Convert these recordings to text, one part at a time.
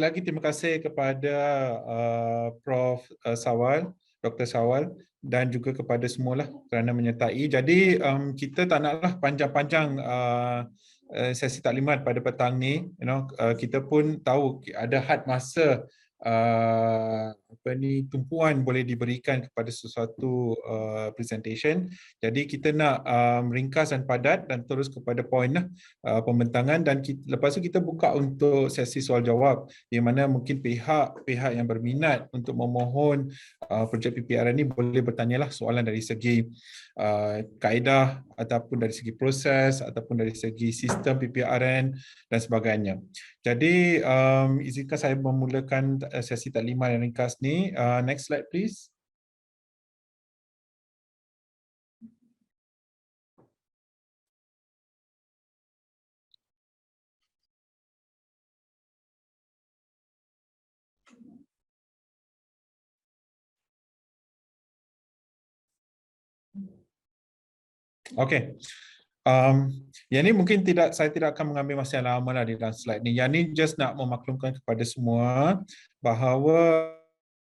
lagi terima kasih kepada Prof. Sawal, Dr. Sawal dan juga kepada semualah kerana menyertai. Jadi kita tak naklah panjang-panjang sesi taklimat pada petang ni. Kita pun tahu ada had masa tumpuan boleh diberikan kepada sesuatu presentation. Jadi kita nak ringkas dan padat dan terus kepada poin pembentangan, dan lepas tu kita buka untuk sesi soal jawab di mana mungkin pihak yang berminat untuk memohon projek PPRN ni boleh bertanyalah soalan dari segi kaedah ataupun dari segi proses ataupun dari segi sistem PPRN dan sebagainya. Jadi izinkan saya memulakan sesi taklimat yang ringkas ni. Next slide please. Okey. Yang ni mungkin saya tidak akan mengambil masa yang lama lah di dalam slide ni. Yang ni just nak memaklumkan kepada semua bahawa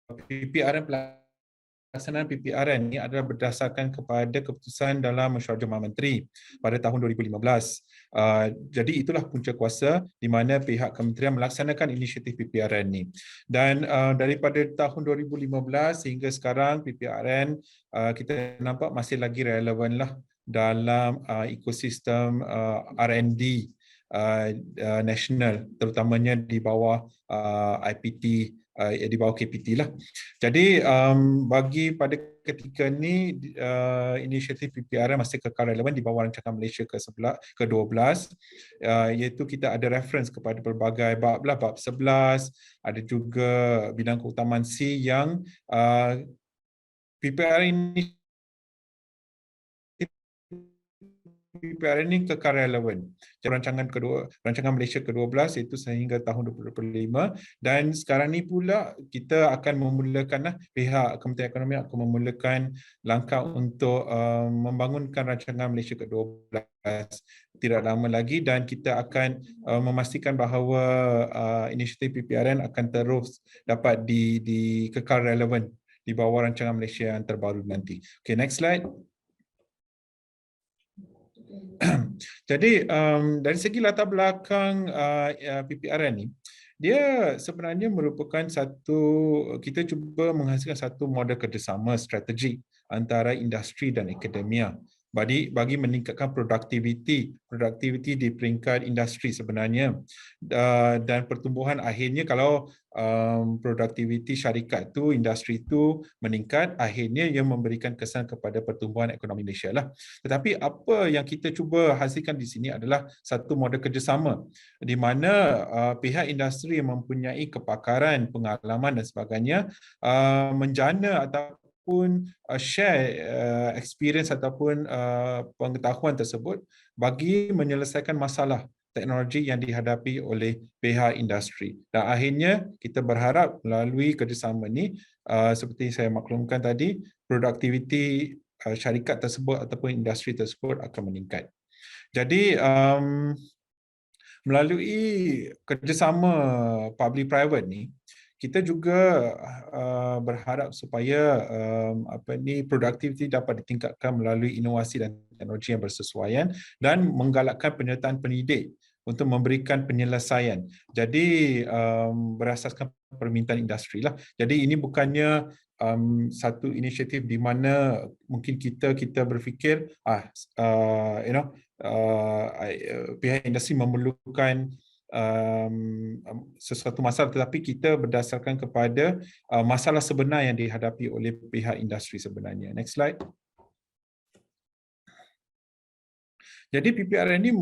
pelaksanaan PPRN ni adalah berdasarkan kepada keputusan dalam Mesyuarat Jemaah Menteri pada tahun 2015. Jadi itulah punca kuasa di mana pihak kementerian melaksanakan inisiatif PPRN ni. Dan daripada tahun 2015 hingga sekarang PPRN kita nampak masih lagi relevan lah dalam ekosistem R&D nasional, terutamanya di bawah IPT, di bawah KPT lah. Jadi bagi pada ketika ni inisiatif PPRN masih kekal relevan di bawah rancangan Malaysia ke-12, iaitu kita ada reference kepada pelbagai bab lah, bab 11, ada juga bidang keutamaan C yang PPRN ini kekal relevan. Rancangan Malaysia ke-12 itu sehingga tahun 2025, dan sekarang ni pula kita akan memulakan pihak Kementerian Ekonomi akan memulakan langkah untuk membangunkan rancangan Malaysia ke-12 tidak lama lagi, dan kita akan memastikan bahawa inisiatif PPRN akan terus dapat kekal relevan di bawah rancangan Malaysia yang terbaru nanti. Okay, next slide. Jadi dari segi latar belakang PPRN ni, dia sebenarnya merupakan kita cuba menghasilkan satu model kerjasama strategi antara industri dan akademia bagi meningkatkan produktiviti di peringkat industri sebenarnya, dan pertumbuhan akhirnya kalau produktiviti syarikat tu, industri tu meningkat, akhirnya ia memberikan kesan kepada pertumbuhan ekonomi Malaysia lah. Tetapi apa yang kita cuba hasilkan di sini adalah satu model kerjasama di mana pihak industri yang mempunyai kepakaran, pengalaman dan sebagainya menjana ataupun share experience ataupun pengetahuan tersebut bagi menyelesaikan masalah teknologi yang dihadapi oleh pihak industri. Dan akhirnya kita berharap melalui kerjasama ini, seperti saya maklumkan tadi, produktiviti syarikat tersebut ataupun industri tersebut akan meningkat. Jadi melalui kerjasama public-private ni, kita juga berharap supaya produktiviti dapat ditingkatkan melalui inovasi dan teknologi yang bersesuaian dan menggalakkan penyertaan pendidik untuk memberikan penyelesaian. Jadi berasaskan permintaan industri lah. Jadi ini bukannya satu inisiatif di mana mungkin kita berfikir pihak industri memerlukan sesuatu masalah, tetapi kita berdasarkan kepada masalah sebenar yang dihadapi oleh pihak industri sebenarnya. Next slide. Jadi PPRN ini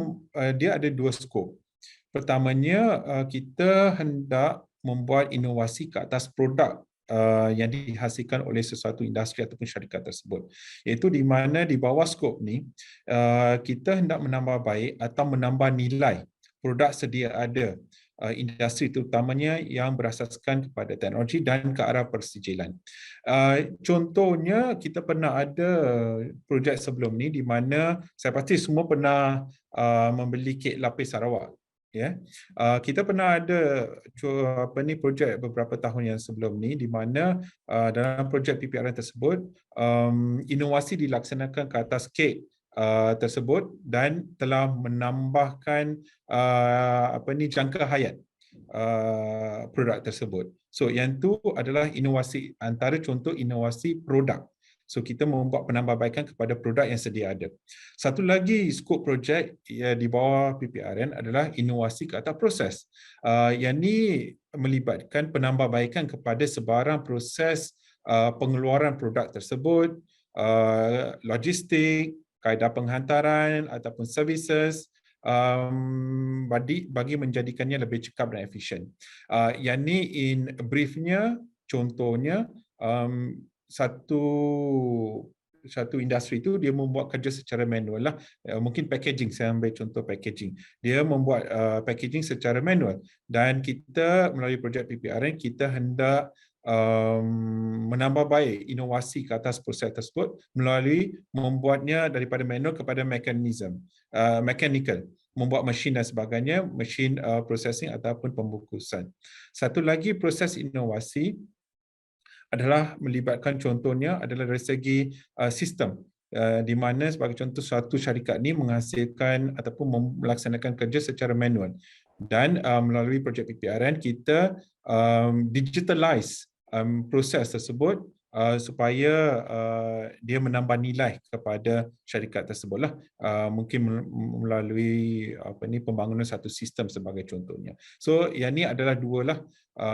dia ada dua skop. Pertamanya kita hendak membuat inovasi ke atas produk yang dihasilkan oleh sesuatu industri ataupun syarikat tersebut. Iaitu di mana di bawah skop ni kita hendak menambah baik atau menambah nilai produk sedia ada industri, terutamanya yang berasaskan kepada teknologi dan ke arah persijilan. Contohnya kita pernah ada projek sebelum ni di mana saya pasti semua pernah membeli kek lapis Sarawak. Ya, kita pernah ada projek beberapa tahun yang sebelum ni, di mana dalam projek PPRN tersebut inovasi dilaksanakan ke atas kek tersebut dan telah menambahkan jangka hayat produk tersebut. So yang tu adalah inovasi, antara contoh inovasi produk. So kita membuat penambahbaikan kepada produk yang sedia ada. Satu lagi skop projek di bawah PPRN adalah inovasi ke atas proses. Yang ni melibatkan penambahbaikan kepada sebarang proses pengeluaran produk tersebut, logistik, kaedah penghantaran ataupun services, bagi menjadikannya lebih cekap dan efisien. Yang ni in briefnya, contohnya satu industri itu dia membuat kerja secara manual lah. Mungkin packaging, saya ambil contoh packaging. Dia membuat packaging secara manual dan kita melalui projek PPRN kita hendak menambah baik inovasi ke atas proses tersebut melalui membuatnya daripada manual kepada mechanical, membuat mesin dan sebagainya, mesin processing ataupun pembungkusan. Satu lagi proses inovasi adalah melibatkan, contohnya adalah dari segi sistem, di mana sebagai contoh suatu syarikat ni menghasilkan ataupun melaksanakan kerja secara manual, dan melalui projek PPRN kita digitalize proses tersebut supaya dia menambah nilai kepada syarikat tersebutlah, mungkin melalui pembangunan satu sistem sebagai contohnya. So yang ni adalah dua lah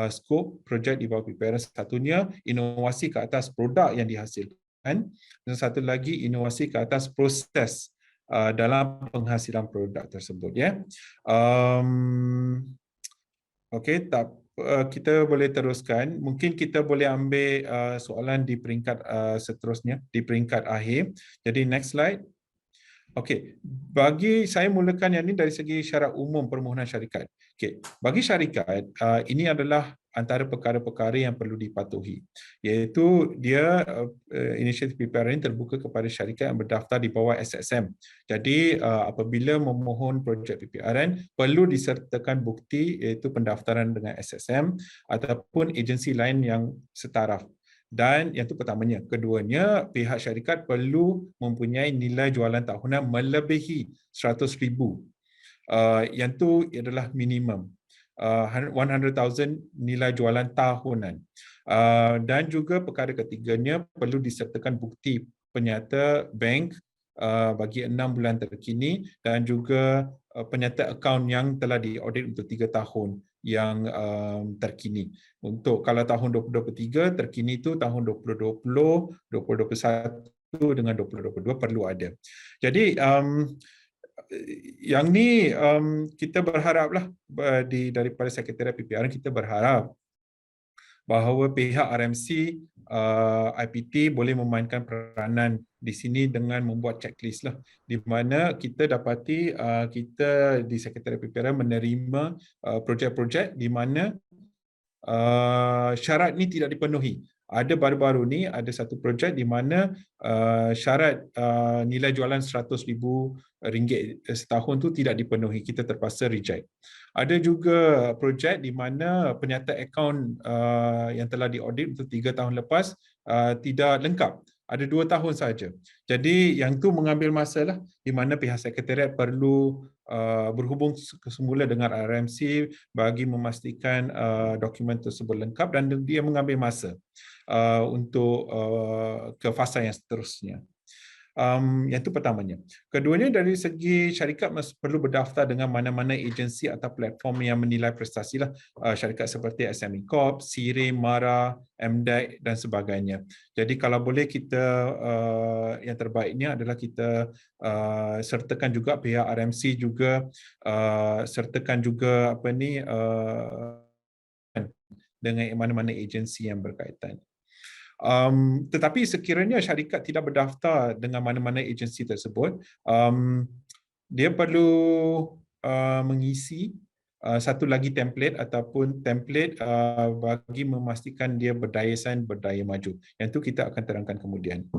skop projek di bawah PPRN. Satunya inovasi ke atas produk yang dihasilkan, dan satu lagi inovasi ke atas proses dalam penghasilan produk tersebut, ya. Okey, kita boleh teruskan. Mungkin kita boleh ambil soalan di peringkat seterusnya, di peringkat akhir. Jadi next slide. Okey, bagi saya mulakan yang ini dari segi syarat umum permohonan syarikat. Okey, bagi syarikat ini adalah antara perkara-perkara yang perlu dipatuhi, iaitu dia inisiatif PPRN terbuka kepada syarikat yang berdaftar di bawah SSM. Jadi apabila memohon projek PPRN perlu disertakan bukti iaitu pendaftaran dengan SSM ataupun agensi lain yang setaraf. Dan yang itu pertamanya. Keduanya, pihak syarikat perlu mempunyai nilai jualan tahunan melebihi 100,000. Yang itu adalah minimum. 100,000 nilai jualan tahunan. Dan juga perkara ketiganya, perlu disertakan bukti penyata bank bagi 6 bulan terkini dan juga penyata akaun yang telah diaudit untuk 3 tahun yang terkini. Untuk kalau tahun 2023, terkini itu tahun 2020, 2021 dengan 2022 perlu ada. Jadi yang ni kita berharaplah daripada Sekretariat PPRN, kita berharap bahawa pihak RMC, IPT boleh memainkan peranan di sini dengan membuat checklist lah, di mana kita dapati kita di Sekretariat PPRN menerima projek-projek di mana syarat ni tidak dipenuhi. Ada baru-baru ni ada satu projek di mana syarat nilai jualan RM100,000 setahun tu tidak dipenuhi, kita terpaksa reject. Ada juga projek di mana penyata akaun yang telah diaudit untuk 3 tahun lepas tidak lengkap, ada 2 tahun saja. Jadi yang tu mengambil masa lah, di mana pihak sekretariat perlu berhubung semula dengan RMC bagi memastikan dokumen tersebut lengkap, dan dia mengambil masa untuk ke fasa yang seterusnya. Yang itu pertamanya. Keduanya, dari segi syarikat perlu berdaftar dengan mana-mana agensi atau platform yang menilai prestasi lah. Syarikat seperti SME Corp, SIRIM, MARA, MDEC dan sebagainya. Jadi kalau boleh kita yang terbaiknya adalah kita sertakan juga pihak RMC juga, sertakan juga dengan mana-mana agensi yang berkaitan. Tetapi sekiranya syarikat tidak berdaftar dengan mana-mana agensi tersebut, dia perlu mengisi satu lagi template ataupun template bagi memastikan dia berdaya saing, berdaya maju. Yang itu kita akan terangkan kemudian.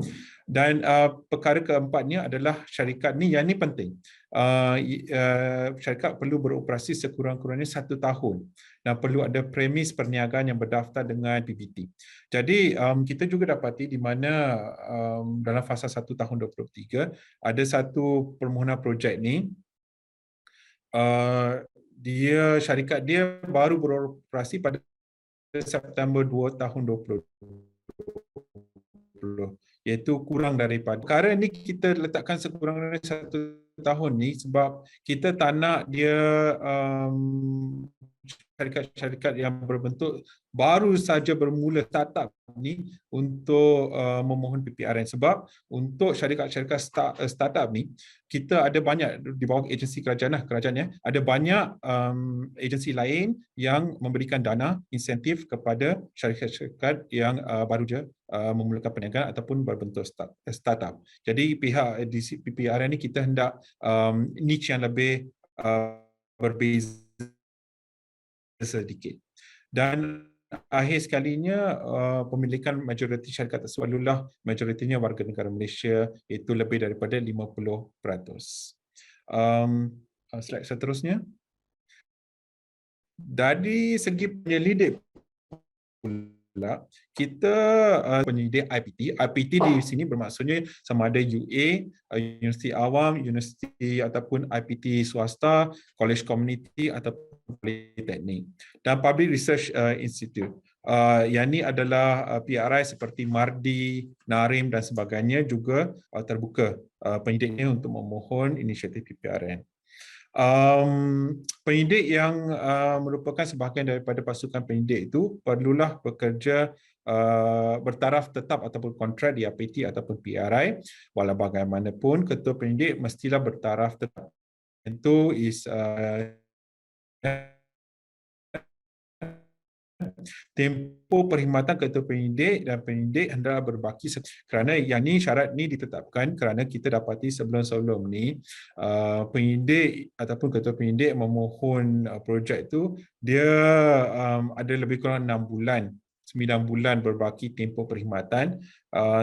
Dan perkara keempatnya adalah syarikat ni, yang ni penting. Syarikat perlu beroperasi sekurang-kurangnya 1 tahun dan perlu ada premis perniagaan yang berdaftar dengan PBT. Jadi kita juga dapati di mana dalam fasa 1 tahun 2023 ada satu permohonan projek ni, syarikat dia baru beroperasi pada September 2 tahun 2020, iaitu kurang daripada. Perkara ni kita letakkan sekurang-kurangnya 1 tahun ni sebab kita tak nak dia syarikat-syarikat yang berbentuk baru saja bermula startup ni untuk memohon PPRN. Sebab untuk syarikat-syarikat startup ni, kita ada banyak di bawah agensi kerajaan ada banyak agensi lain yang memberikan dana insentif kepada syarikat-syarikat yang baru je memulakan perniagaan ataupun berbentuk startup. Jadi pihak di PPRN ni kita hendak niche yang lebih berbeza sedikit. Dan akhir sekalinya, pemilikan majoriti syarikat tersebut adalah majoritinya warga negara Malaysia, iaitu lebih daripada 50%. Slide seterusnya. Dari segi penyelidik pula, kita penyelidik IPT di sini bermaksudnya sama ada UA, Universiti Awam, Universiti ataupun IPT swasta, College Community ataupun Politeknik, dan Public Research Institute. Yang ini adalah PRI seperti Mardi, Narim dan sebagainya juga terbuka penyelidiknya untuk memohon inisiatif PPRN. Penyidik yang merupakan sebahagian daripada pasukan penyidik itu perlulah bekerja bertaraf tetap ataupun kontrak di IPT ataupun PRI. Walau bagaimanapun, ketua penyidik mestilah bertaraf tetap. Itu tempoh perkhidmatan ketua penyidik dan penyidik hendaklah berbaki kerana yang ni syarat ni ditetapkan kerana kita dapati sebelum-sebelum ni penyidik ataupun ketua penyidik memohon projek tu dia ada lebih kurang 6 bulan 9 bulan berbaki tempoh perkhidmatan,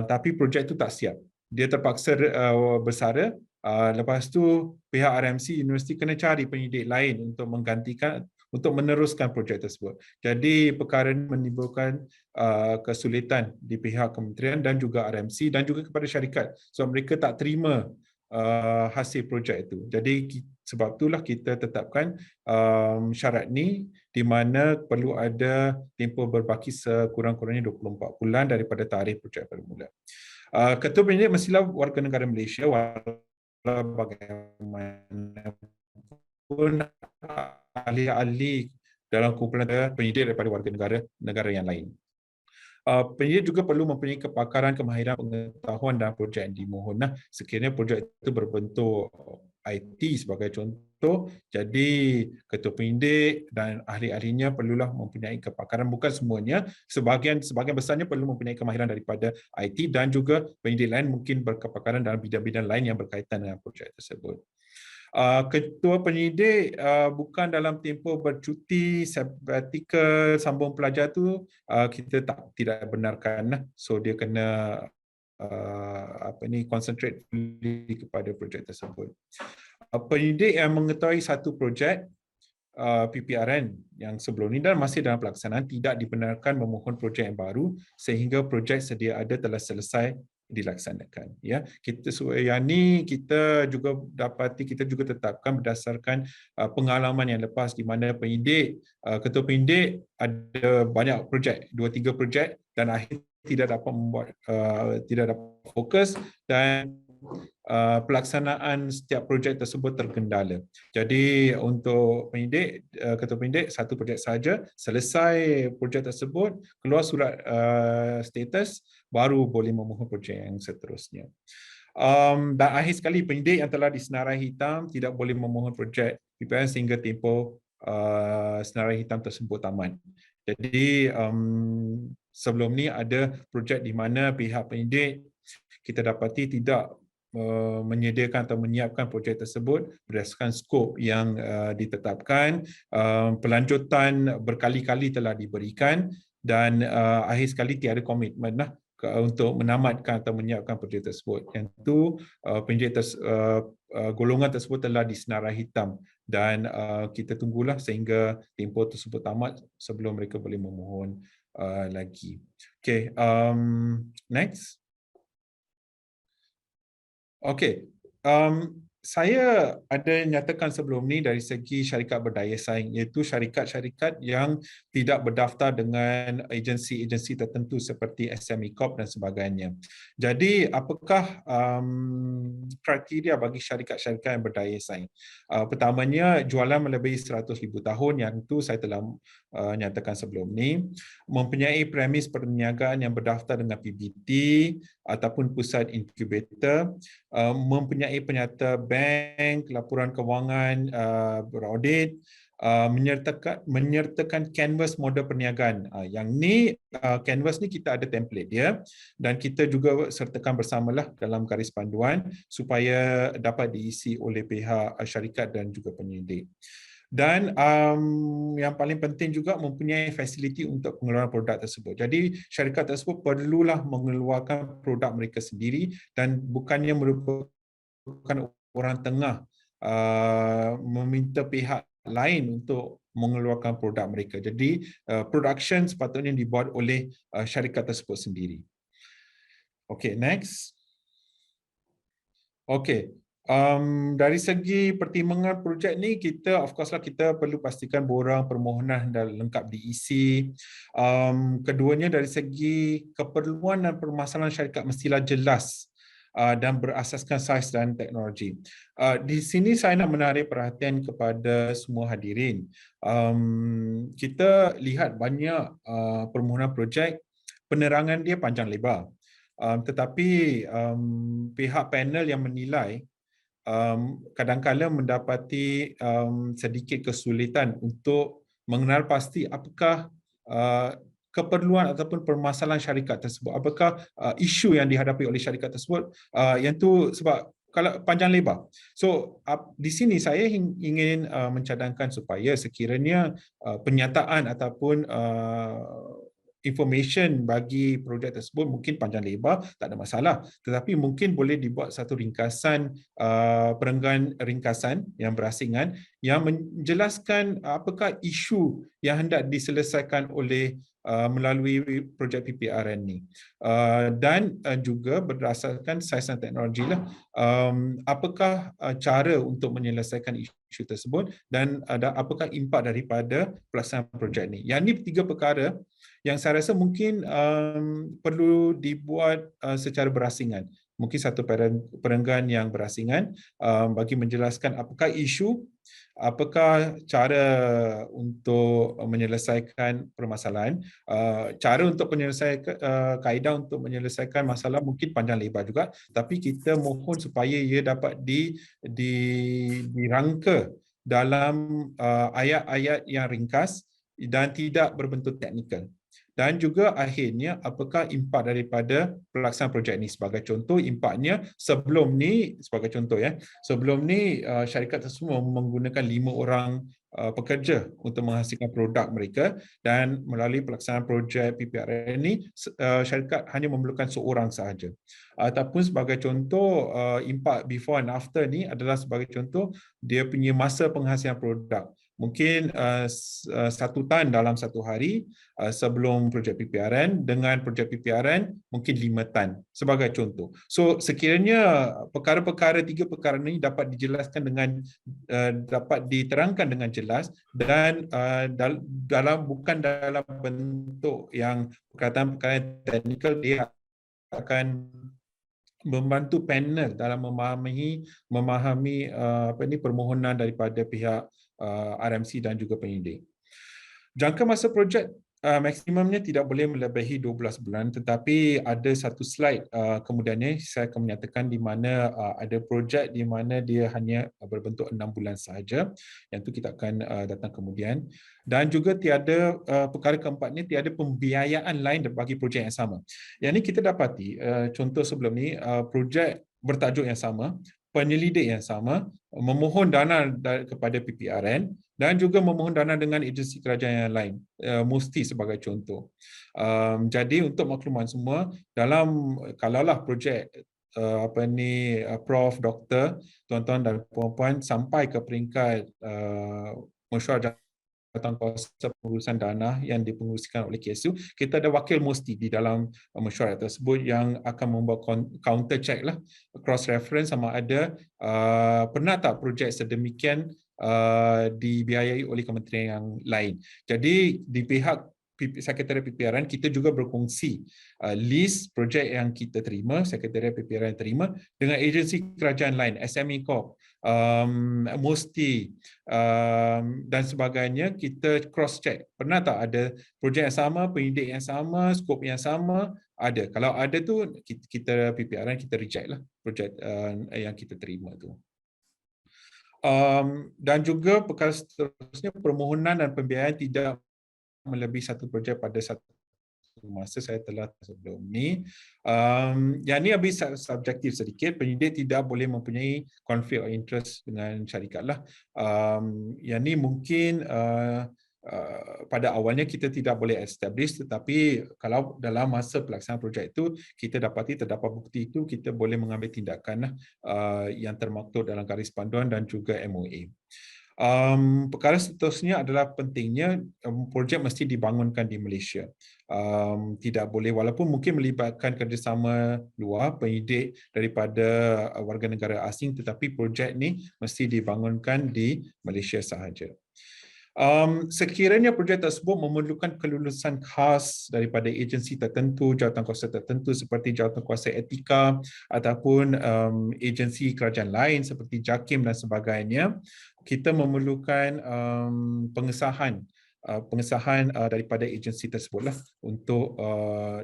tapi projek tu tak siap. Dia terpaksa bersara. Lepas tu pihak RMC universiti kena cari penyidik lain untuk menggantikan, untuk meneruskan projek tersebut. Jadi perkara ini menimbulkan kesulitan di pihak kementerian dan juga RMC dan juga kepada syarikat. So mereka tak terima hasil projek itu. Jadi sebab itulah kita tetapkan syarat ni di mana perlu ada tempoh berbaki sekurang-kurangnya 24 bulan daripada tarikh projek bermula. Ketua penyidik mestilah warga negara Malaysia walau bagaimanapun ahli-ahli dalam kumpulan penyidik daripada warga negara yang lain. Penyidik juga perlu mempunyai kepakaran, kemahiran, pengetahuan dan projek yang dimohon. Sekiranya projek itu berbentuk IT sebagai contoh, jadi ketua penyidik dan ahli-ahlinya perlulah mempunyai kepakaran, bukan semuanya, sebahagian besarnya perlu mempunyai kemahiran daripada IT dan juga penyidik lain mungkin berkepakaran dalam bidang-bidang lain yang berkaitan dengan projek tersebut. Ketua penyidik bukan dalam tempoh bercuti sabbatical sambung pelajar tu kita tidak benarkan. So dia kena concentrate kepada projek tersebut. Penyidik yang mengetahui satu projek PPRN yang sebelum ini dan masih dalam pelaksanaan tidak dibenarkan memohon projek yang baru sehingga projek sedia ada telah selesai dilaksanakan. Ya, yang ni kita juga tetapkan berdasarkan pengalaman yang lepas di mana penyidik, ketua penyidik ada banyak projek, 2-3 projek dan akhir tidak dapat fokus dan pelaksanaan setiap projek tersebut terkendala. Jadi untuk penyidik, ketua penyidik satu projek saja, selesai projek tersebut, keluar surat status, baru boleh memohon projek yang seterusnya. Dan akhir sekali, penyidik yang telah disenarai hitam tidak boleh memohon projek PPRN sehingga tempoh senarai hitam tersebut tamat. Jadi sebelum ni ada projek di mana pihak penyidik kita dapati tidak menyediakan atau menyiapkan projek tersebut berdasarkan skop yang ditetapkan. Pelanjutan berkali-kali telah diberikan dan akhir sekali tiada komitmen lah untuk menamatkan atau menyiapkan projek tersebut. Yang itu golongan tersebut telah disenarai hitam dan kita tunggulah sehingga tempoh tersebut tamat sebelum mereka boleh memohon lagi. Okay, next. Okay, saya ada nyatakan sebelum ni dari segi syarikat berdaya saing, iaitu syarikat-syarikat yang tidak berdaftar dengan agensi-agensi tertentu seperti SME Corp dan sebagainya. Jadi, apakah kriteria bagi syarikat-syarikat yang berdaya saing? Pertamanya, jualan melebihi 100,000 tahun, yang itu saya telah nyatakan sebelum ni. Mempunyai premis perniagaan yang berdaftar dengan PBT ataupun pusat inkubator, mempunyai penyata bank, laporan kewangan beraudit, menyertakan kanvas model perniagaan. Yang ni, kanvas ni kita ada template dia dan kita juga sertakan bersamalah dalam garis panduan supaya dapat diisi oleh pihak syarikat dan juga penyidik. Dan yang paling penting juga mempunyai fasiliti untuk pengeluaran produk tersebut. Jadi syarikat tersebut perlulah mengeluarkan produk mereka sendiri dan bukannya merupakan orang tengah meminta pihak lain untuk mengeluarkan produk mereka. Jadi production sepatutnya dibuat oleh syarikat tersebut sendiri. Okay, next. Okay. Dari segi pertimbangan projek ni, kita of course lah kita perlu pastikan borang permohonan dah lengkap diisi. Keduanya dari segi keperluan dan permasalahan syarikat mestilah jelas dan berasaskan saiz dan teknologi. Di sini saya nak menarik perhatian kepada semua hadirin. Kita lihat banyak permohonan projek, penerangan dia panjang lebar. Tetapi pihak panel yang menilai kadang-kadang mendapati sedikit kesulitan untuk mengenal pasti apakah keperluan ataupun permasalahan syarikat tersebut, apakah isu yang dihadapi oleh syarikat tersebut, yang tu sebab kalau panjang lebar. So di sini saya ingin mencadangkan supaya sekiranya penyataan ataupun information bagi projek tersebut mungkin panjang lebar, tak ada masalah. Tetapi mungkin boleh dibuat satu ringkasan, perenggan ringkasan yang berasingan yang menjelaskan apakah isu yang hendak diselesaikan oleh melalui projek PPRN ni. Dan juga berdasarkan saiz dan teknologi lah, apakah cara untuk menyelesaikan isu tersebut dan apakah impak daripada pelaksanaan projek ni. Yang ni tiga perkara yang saya rasa mungkin perlu dibuat secara berasingan. Mungkin satu perenggan yang berasingan bagi menjelaskan apakah isu, apakah cara untuk menyelesaikan permasalahan, cara untuk menyelesaikan, kaedah untuk menyelesaikan masalah mungkin panjang lebar juga, tapi kita mohon supaya ia dapat dirangka dalam ayat-ayat yang ringkas dan tidak berbentuk teknikal. Dan juga akhirnya apakah impak daripada pelaksanaan projek ini. Sebagai contoh, impaknya sebelum ni, sebagai contoh ya, sebelum ni syarikat tersebut menggunakan 5 orang pekerja untuk menghasilkan produk mereka, dan melalui pelaksanaan projek PPRN ini syarikat hanya memerlukan seorang sahaja. Ataupun sebagai contoh, impak before and after ni adalah sebagai contoh dia punya masa penghasilan produk. Mungkin 1 tan dalam 1 hari sebelum projek PPRN, dengan projek PPRN mungkin 5 tan sebagai contoh. So sekiranya perkara-perkara, 3 perkara ini dapat dijelaskan dengan dapat diterangkan dengan jelas dan bukan dalam bentuk yang perkataan-perkataan teknikal, dia akan membantu panel dalam memahami permohonan daripada pihak RMC dan juga penyidik. Jangka masa projek maksimumnya tidak boleh melebihi 12 bulan, tetapi ada satu slide kemudiannya saya akan menyatakan di mana ada projek di mana dia hanya berbentuk 6 bulan sahaja, yang itu kita akan datang kemudian. Dan juga tiada perkara keempatnya, tiada pembiayaan lain bagi projek yang sama. Yang ini kita dapati contoh sebelum ni projek bertajuk yang sama, penyelidik yang sama, memohon dana kepada PPRN dan juga memohon dana dengan agensi kerajaan yang lain, mesti sebagai contoh. Jadi untuk makluman semua, dalam kalaulah projek Prof, Doktor, tuan-tuan dan puan-puan sampai ke peringkat mesyuarat jawatan pengurusan dana yang dipengerusikan oleh KSU, kita ada wakil musti di dalam mesyuarat tersebut yang akan membuat counter check lah, cross reference sama ada pernah tak projek sedemikian dibiayai oleh kementerian yang lain. Jadi di pihak Sekretariat PPRN kita juga berkongsi list projek yang kita terima, Sekretariat PPRN terima dengan agensi kerajaan lain, SME Corp, Musti dan sebagainya. Kita cross check, pernah tak ada projek yang sama, penyidik yang sama, skop yang sama? Ada. Kalau ada tu kita PPRN kita reject lah projek yang kita terima tu. Dan juga perkara seterusnya, permohonan dan pembiayaan tidak melebihi satu projek pada satu masa. Saya telah sebelum ni. Yang ni habis subjektif sedikit. Penyidik tidak boleh mempunyai konflik of interest dengan syarikat lah. Yang ni mungkin pada awalnya kita tidak boleh establish, tetapi kalau dalam masa pelaksanaan projek itu kita dapati terdapat bukti itu, kita boleh mengambil tindakan yang termaktub dalam garis panduan dan juga MOA. Perkara seterusnya adalah pentingnya projek mesti dibangunkan di Malaysia. Tidak boleh, walaupun mungkin melibatkan kerjasama luar, penyidik daripada warga negara asing, tetapi projek ni mesti dibangunkan di Malaysia sahaja. Sekiranya projek tersebut memerlukan kelulusan khas daripada agensi tertentu, jawatankuasa tertentu seperti jawatankuasa etika ataupun agensi kerajaan lain seperti JAKIM dan sebagainya, kita memerlukan pengesahan daripada agensi tersebutlah untuk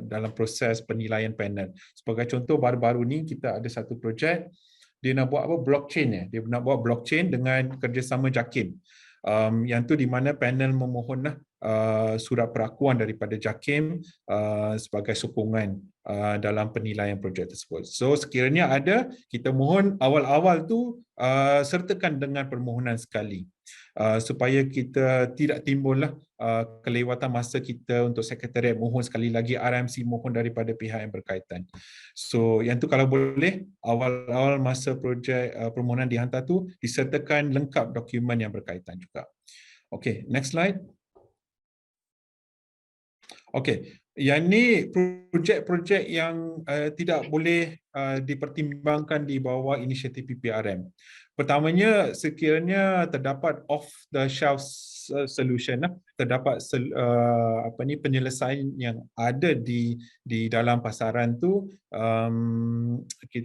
dalam proses penilaian panel. Sebagai contoh, baru-baru ni kita ada satu projek, dia nak buat blockchain, dia nak buat blockchain dengan kerjasama JAKIM. Yang tu di mana panel memohonlah surat perakuan daripada JAKIM sebagai sokongan dalam penilaian projek tersebut. So sekiranya ada, kita mohon awal-awal tu sertakan dengan permohonan sekali supaya kita tidak timbullah kelewatan masa kita untuk sekretariat mohon sekali lagi, RMC mohon daripada pihak yang berkaitan. So yang tu kalau boleh awal-awal masa projek permohonan dihantar tu disertakan lengkap dokumen yang berkaitan juga. Okay, next slide. Okey, yang ni projek-projek yang tidak boleh dipertimbangkan di bawah inisiatif PPRM. Pertamanya, sekiranya terdapat off the shelf solution, terdapat penyelesaian yang ada di dalam pasaran tu,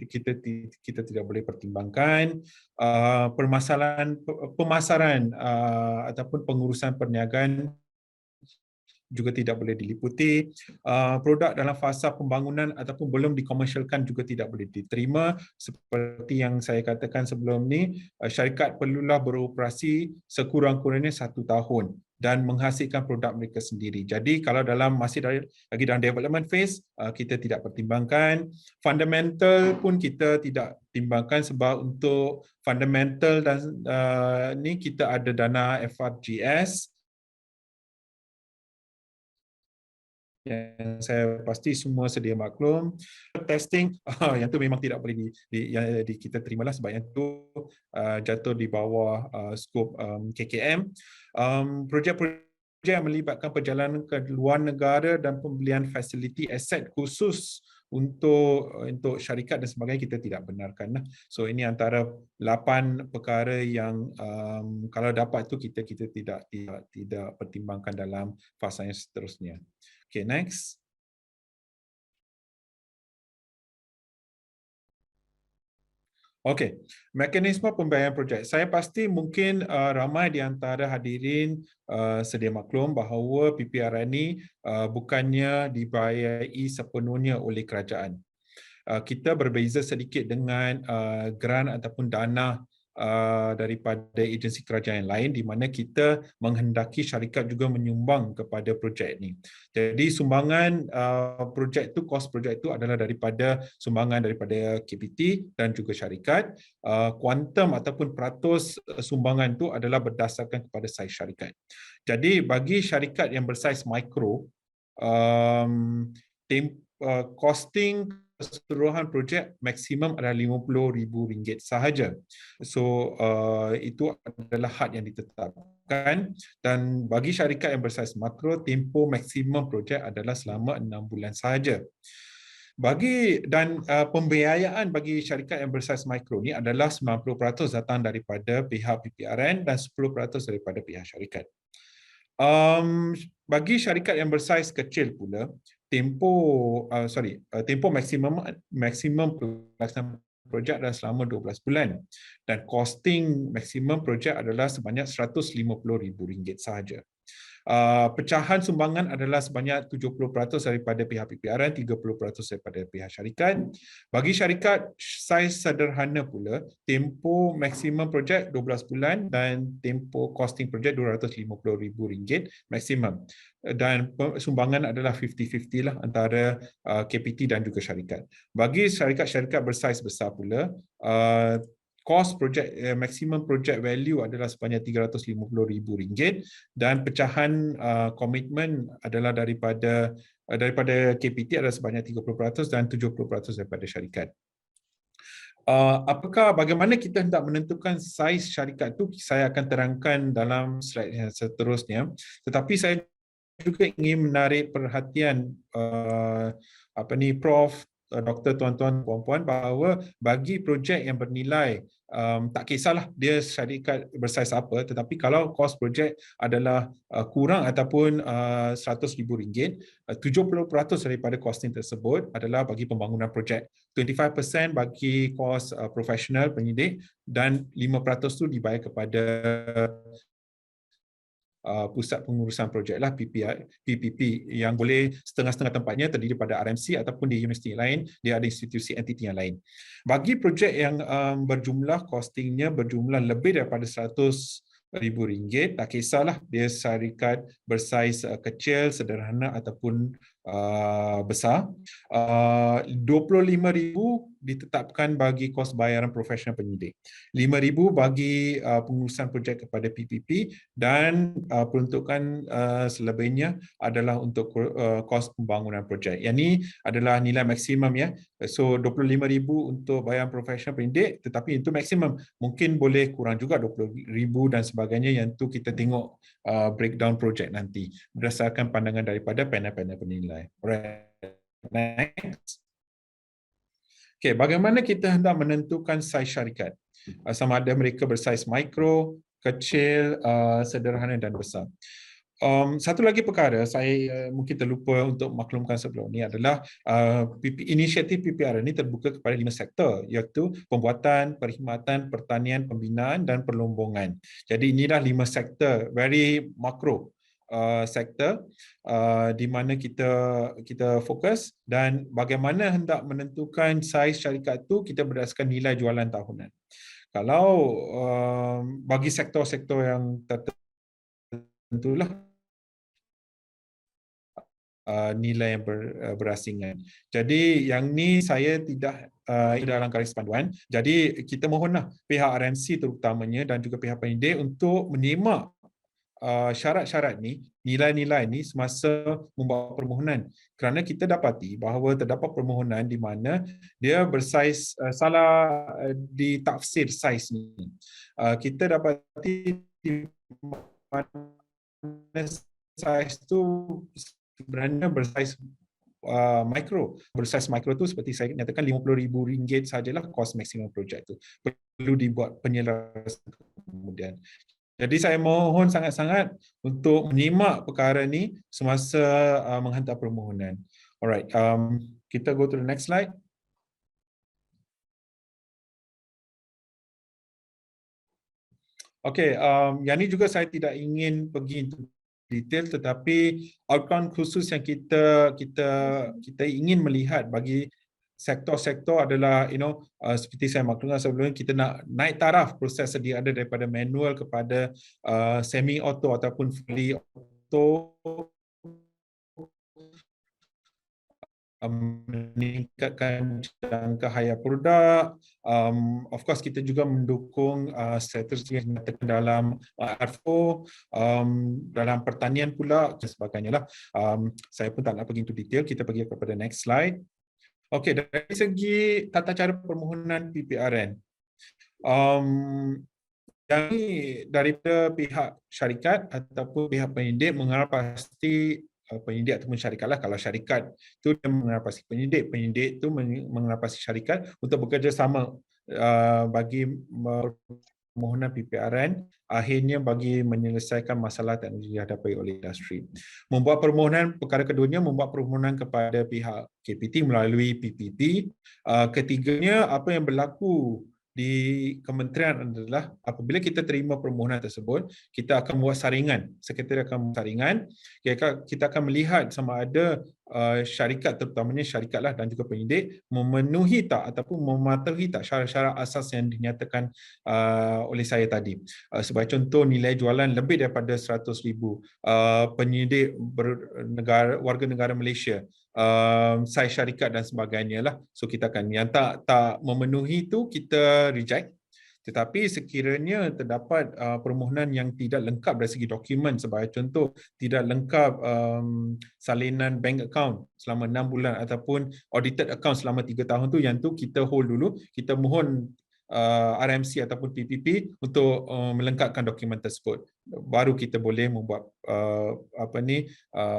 kita tidak boleh pertimbangkan. Pemasaran ataupun pengurusan perniagaan juga tidak boleh diliputi. Produk dalam fasa pembangunan ataupun belum dikomersialkan juga tidak boleh diterima. Seperti yang saya katakan sebelum ni, syarikat perlulah beroperasi sekurang-kurangnya 1 tahun dan menghasilkan produk mereka sendiri. Jadi kalau masih lagi dalam development phase, kita tidak pertimbangkan. Fundamental pun kita tidak timbangkan sebab untuk fundamental dan ni kita ada dana FRGS yang saya pasti semua sedia maklum. Testing yang tu memang tidak boleh kita terimalah sebab yang tu jatuh di bawah skop KKM. Projek-projek yang melibatkan perjalanan ke luar negara dan pembelian fasiliti aset khusus untuk syarikat dan sebagainya kita tidak benarkan. So ini antara 8 perkara yang kalau dapat tu kita tidak pertimbangkan dalam fasa yang seterusnya. Okay, next. Okey, mekanisme pembayaran projek. Saya pasti mungkin ramai di antara hadirin sedia maklum bahawa PPRN ini bukannya dibayari sepenuhnya oleh kerajaan. Kita berbeza sedikit dengan grant ataupun dana daripada agensi kerajaan yang lain, di mana kita menghendaki syarikat juga menyumbang kepada projek ni. Jadi sumbangan projek tu, kos projek itu adalah daripada sumbangan daripada KPT dan juga syarikat. Kuantum ataupun peratus sumbangan tu adalah berdasarkan kepada saiz syarikat. Jadi bagi syarikat yang bersaiz mikro, costing keseluruhan projek maksimum adalah RM50,000 sahaja. So itu adalah had yang ditetapkan, dan bagi syarikat yang bersaiz makro, tempoh maksimum projek adalah selama 6 bulan sahaja. Pembiayaan bagi syarikat yang bersaiz mikro ni adalah 90% datang daripada pihak PPRN dan 10% daripada pihak syarikat. Bagi syarikat yang bersaiz kecil pula, tempoh maksimum pelaksanaan projek adalah selama 12 bulan, dan costing maksimum projek adalah sebanyak RM150,000 sahaja. Pecahan sumbangan adalah sebanyak 70% daripada pihak PPRN, 30% daripada pihak syarikat. Bagi syarikat saiz sederhana pula, tempoh maksimum projek 12 bulan dan tempoh costing projek RM250,000 maksimum. Dan sumbangan adalah 50-50 lah antara KPT dan juga syarikat. Bagi syarikat-syarikat bersaiz besar pula, cost project, maximum project value adalah sebanyak RM350,000, dan pecahan komitmen adalah daripada KPT adalah sebanyak 30% dan 70% daripada syarikat. Bagaimana kita hendak menentukan saiz syarikat tu, saya akan terangkan dalam slide yang seterusnya. Tetapi saya juga ingin menarik perhatian Prof, Doktor, tuan-tuan, puan-puan, bahawa bagi projek yang bernilai, tak kisahlah dia syarikat bersaiz apa, tetapi kalau kos projek adalah kurang ataupun RM100,000, 70% daripada kosting tersebut adalah bagi pembangunan projek, 25% bagi kos profesional penyidik, dan 5% tu dibayar kepada pusat pengurusan projek lah, PPP, yang boleh setengah-setengah tempatnya terdiri pada RMC ataupun di universiti lain, dia ada institusi entiti yang lain. Bagi projek yang berjumlah costingnya berjumlah lebih daripada RM100,000, tak kisahlah dia syarikat bersaiz kecil, sederhana ataupun besar, RM25,000 ditetapkan bagi kos bayaran profesional penyidik, RM5,000 bagi pengurusan projek kepada PPP, dan peruntukan selebihnya adalah untuk kos pembangunan projek. Yang ini adalah nilai maksimum ya. So RM25,000 untuk bayaran profesional penyidik, tetapi itu maksimum. Mungkin boleh kurang juga RM20,000 dan sebagainya, yang tu kita tengok breakdown projek nanti berdasarkan pandangan daripada panel-panel penilai. Alright. Next. Okay, bagaimana kita hendak menentukan saiz syarikat? Sama ada mereka bersaiz mikro, kecil, sederhana dan besar. Satu lagi perkara saya mungkin terlupa untuk maklumkan sebelum ni adalah inisiatif PPRN ini terbuka kepada 5 sektor, iaitu pembuatan, perkhidmatan, pertanian, pembinaan dan perlombongan. Jadi inilah 5 sektor, very makro sektor di mana kita fokus, dan bagaimana hendak menentukan saiz syarikat tu kita berdasarkan nilai jualan tahunan. Kalau bagi sektor-sektor yang tertentulah nilai yang berasingan. Jadi yang ni saya tidak dalam garis panduan. Jadi kita mohonlah pihak RMC terutamanya dan juga pihak penyidik untuk menyimak syarat-syarat ni, nilai-nilai ni semasa membuat permohonan, kerana kita dapati bahawa terdapat permohonan di mana dia bersaiz salah di tafsir saiz ni. Kita dapati di mana saiz tu sebenarnya bersaiz mikro. Bersaiz mikro tu seperti saya nyatakan RM50,000 sajalah kos maksimum projek tu. Perlu dibuat penyelarasan kemudian. Jadi saya mohon sangat-sangat untuk menyimak perkara ni semasa menghantar permohonan. Alright, kita go to the next slide. Okay, yang ni juga saya tidak ingin pergi into detail, tetapi outcome khusus yang kita ingin melihat bagi sektor-sektor adalah seperti saya maklumkan sebelumnya, kita nak naik taraf proses sedia ada daripada manual kepada semi auto ataupun fully auto, meningkatkan jangka hayat produk. Of course kita juga mendukung strategi yang dinyatakan dalam R4, dalam pertanian pula dan sebagainya lah. Saya pun tak nak pergi into detail, kita pergi kepada next slide. Okey, dari segi tata cara permohonan PPRN, yang ini daripada pihak syarikat ataupun pihak penyidik mengarah pasti penyidik ataupun syarikat lah. Kalau syarikat tu dia mengarah pasti penyidik, penyidik tu mengarah pasti syarikat untuk bekerjasama bagi permohonan PPRN akhirnya bagi menyelesaikan masalah teknologi yang dihadapi oleh industri. Membuat permohonan, perkara keduanya membuat permohonan kepada pihak KPT melalui PPP. Ketiganya, apa yang berlaku di kementerian adalah apabila kita terima permohonan tersebut, kita akan buat saringan. Sekretariat akan buat saringan. Kita akan melihat sama ada syarikat, terutamanya syarikat lah dan juga penyidik, memenuhi tak ataupun mematuhi tak syarat-syarat asas yang dinyatakan oleh saya tadi. Sebagai contoh, nilai jualan lebih daripada 100,000, penyidik warga negara Malaysia, saiz syarikat dan sebagainya lah. So kita akan, yang tak memenuhi itu kita reject. Tetapi sekiranya terdapat permohonan yang tidak lengkap dari segi dokumen, sebagai contoh tidak lengkap salinan bank account selama 6 bulan ataupun audited account selama 3 tahun tu, yang tu kita hold dulu, kita mohon RMC ataupun PPP untuk melengkapkan dokumen tersebut. Baru kita boleh membuat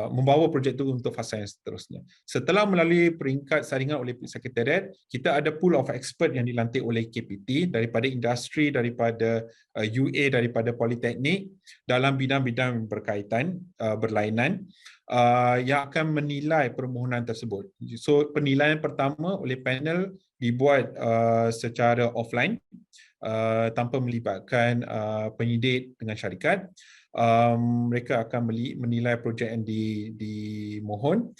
membawa projek itu untuk fasa yang seterusnya. Setelah melalui peringkat saringan oleh sekretariat, kita ada pool of expert yang dilantik oleh KPT daripada industri, daripada UA, daripada politeknik dalam bidang-bidang berkaitan, berlainan, yang akan menilai permohonan tersebut. So penilaian pertama oleh panel dibuat secara offline, tanpa melibatkan penyidik dengan syarikat. Mereka akan menilai projek yang dimohon.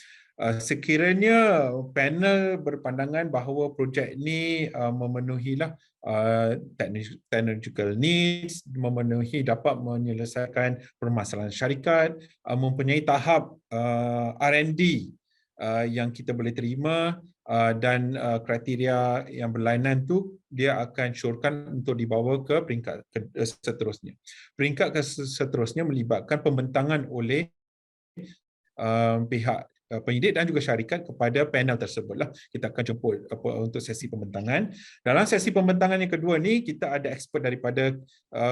Sekiranya panel berpandangan bahawa projek ini memenuhilah technological needs, dapat menyelesaikan permasalahan syarikat, mempunyai tahap R&D yang kita boleh terima, dan kriteria yang berlainan tu dia akan syorkan untuk dibawa ke peringkat seterusnya. Peringkat seterusnya melibatkan pembentangan oleh pihak penyidik dan juga syarikat kepada panel tersebutlah. Kita akan jemput untuk sesi pembentangan. Dalam sesi pembentangan yang kedua ni, kita ada expert daripada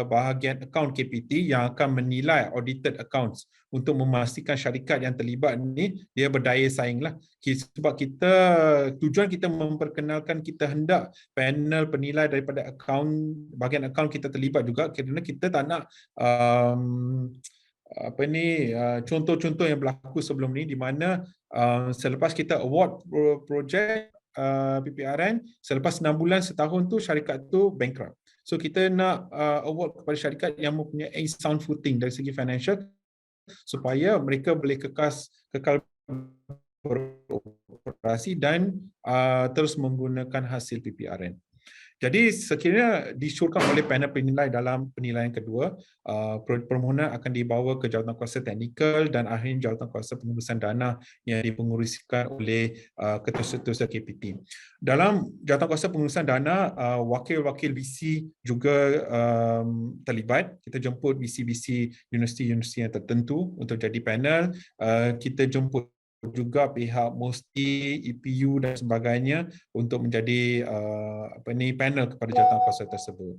bahagian account KPT yang akan menilai audited accounts untuk memastikan syarikat yang terlibat ni dia berdaya saing lah. Sebab tujuan kita memperkenalkan, kita hendak panel penilai daripada bahagian account kita terlibat juga, kerana kita tak nak contoh-contoh yang berlaku sebelum ni, di mana selepas kita award projek PPRN, selepas 6 bulan, setahun tu syarikat tu bankrupt. So kita nak award kepada syarikat yang mempunyai sound footing dari segi financial, supaya mereka boleh kekal beroperasi dan terus menggunakan hasil PPRN. Jadi sekiranya disyorkan oleh panel penilai dalam penilaian kedua, permohonan akan dibawa ke jawatankuasa teknikal dan akhirnya jawatankuasa pengurusan dana yang dipengurusikan oleh ketua-ketua KPT. Dalam jawatankuasa pengurusan dana, wakil-wakil BC juga terlibat. Kita jemput BC-BC universiti-universiti yang tertentu untuk jadi panel. Kita jemput juga pihak MOSTI, EPU dan sebagainya untuk menjadi panel kepada jawatankuasa tersebut.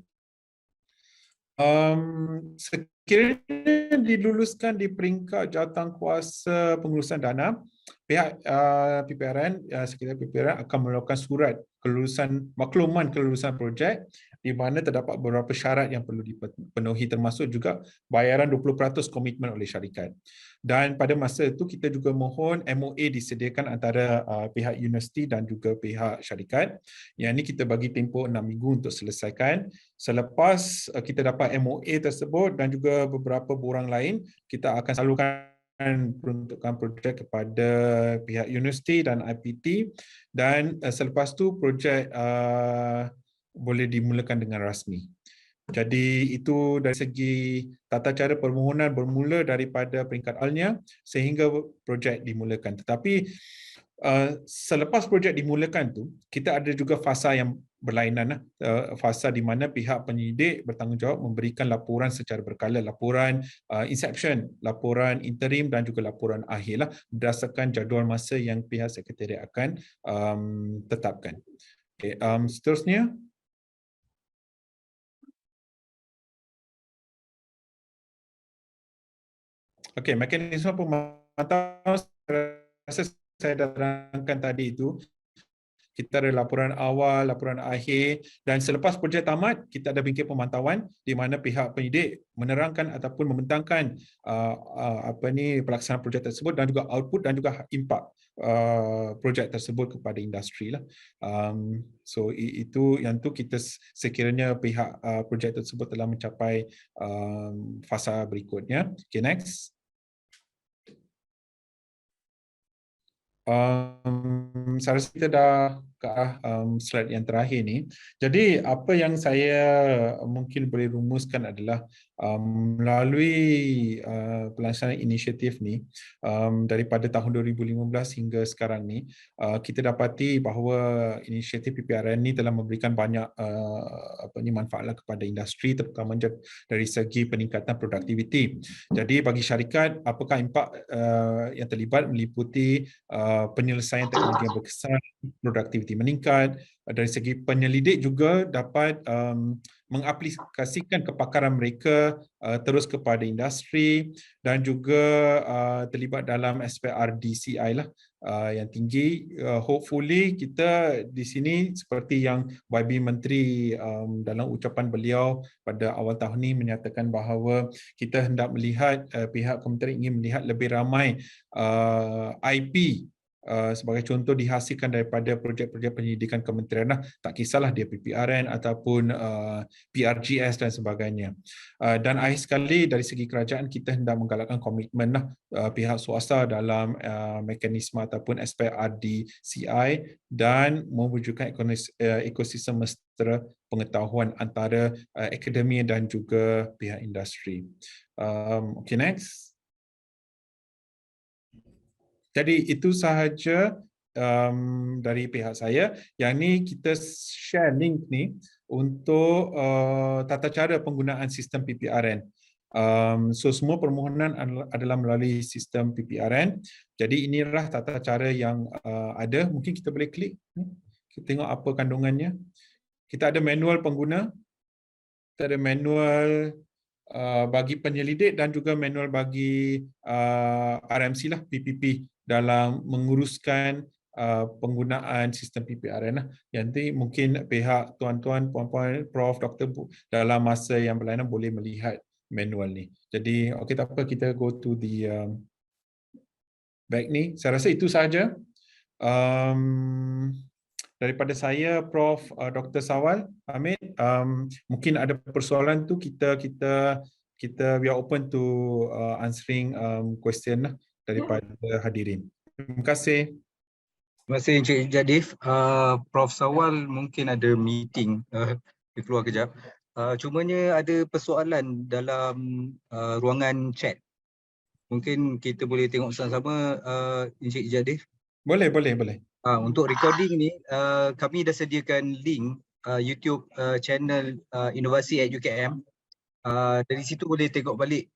Sekiranya diluluskan di peringkat jawatankuasa pengurusan dana, pihak PPRN, sekretariat PPRN akan melakukan surat makluman kelulusan projek, di mana terdapat beberapa syarat yang perlu dipenuhi, termasuk juga bayaran 20% komitmen oleh syarikat. Dan pada masa itu kita juga mohon MOA disediakan antara pihak universiti dan juga pihak syarikat. Yang ini kita bagi tempoh 6 minggu untuk selesaikan. Selepas kita dapat MOA tersebut dan juga beberapa borang lain, kita akan salurkan peruntukan projek kepada pihak universiti dan IPT, dan selepas tu projek boleh dimulakan dengan rasmi. Jadi itu dari segi tata cara permohonan bermula daripada peringkat awalnya sehingga projek dimulakan. Tetapi selepas projek dimulakan tu, kita ada juga fasa yang berlainan, fasa di mana pihak penyidik bertanggungjawab memberikan laporan secara berkala, laporan inception, laporan interim dan juga laporan akhir lah, berdasarkan jadual masa yang pihak sekretariat akan tetapkan. Okay, seterusnya. Okey, mekanisme pemantauan rasa saya dah terangkan tadi itu. Kita ada laporan awal, laporan akhir, dan selepas projek tamat, kita ada bingkai pemantauan di mana pihak penyidik menerangkan ataupun membentangkan pelaksanaan projek tersebut dan juga output dan juga impak projek tersebut kepada industri lah. So itu yang tu kita sekiranya pihak projek tersebut telah mencapai fasa berikutnya. Okay, next. Saya rasa kita dah ke arah slide yang terakhir ni. Jadi apa yang saya mungkin boleh rumuskan adalah melalui pelaksanaan inisiatif ni daripada tahun 2015 hingga sekarang ni, kita dapati bahawa inisiatif PPRN ni telah memberikan banyak manfaatlah kepada industri, terutama dari segi peningkatan produktiviti. Jadi bagi syarikat, apakah impak yang terlibat meliputi penyelesaian teknologi yang berkesan, produktiviti meningkat, dari segi penyelidik juga dapat mengaplikasikan kepakaran mereka terus kepada industri, dan juga terlibat dalam aspek RDCI lah yang tinggi. Hopefully kita di sini seperti yang YB Menteri dalam ucapan beliau pada awal tahun ini menyatakan bahawa kita hendak melihat, pihak kementerian ingin melihat lebih ramai IP sebagai contoh dihasilkan daripada projek-projek penyelidikan kementerian lah. Tak kisahlah dia PPRN ataupun PRGS dan sebagainya. Dan akhir sekali dari segi kerajaan kita hendak menggalakkan komitmen lah pihak swasta dalam mekanisme ataupun aspek RDCI dan mewujudkan ekosistem mesra pengetahuan antara akademia dan juga pihak industri. Okay, next. Jadi itu sahaja dari pihak saya. Yang ni kita share link ni untuk tata cara penggunaan sistem PPRN. So semua permohonan adalah melalui sistem PPRN. Jadi inilah tata cara yang ada. Mungkin kita boleh klik. Kita tengok apa kandungannya. Kita ada manual pengguna. Kita ada manual bagi penyelidik dan juga manual bagi RMC lah, PPP dalam menguruskan penggunaan sistem PPRN lah. Nanti mungkin pihak tuan-tuan, puan-puan, Prof, Dr. dalam masa yang berlainan boleh melihat manual ni. Jadi okey, tak apa, kita go to the back ni. Saya rasa itu sahaja. Daripada saya, Prof. Dr. Sawal Hamid, mungkin ada persoalan tu kita we are open to answering question lah daripada hadirin. Terima kasih. Terima kasih Encik Jadif. Prof. Sawal mungkin ada meeting, dia keluar kejap. Cumanya ada persoalan dalam ruangan chat. Mungkin kita boleh tengok sama-sama Encik Jadif. Boleh. Untuk recording ni, kami dah sediakan link YouTube channel Inovasi at UKM. Dari situ boleh tengok balik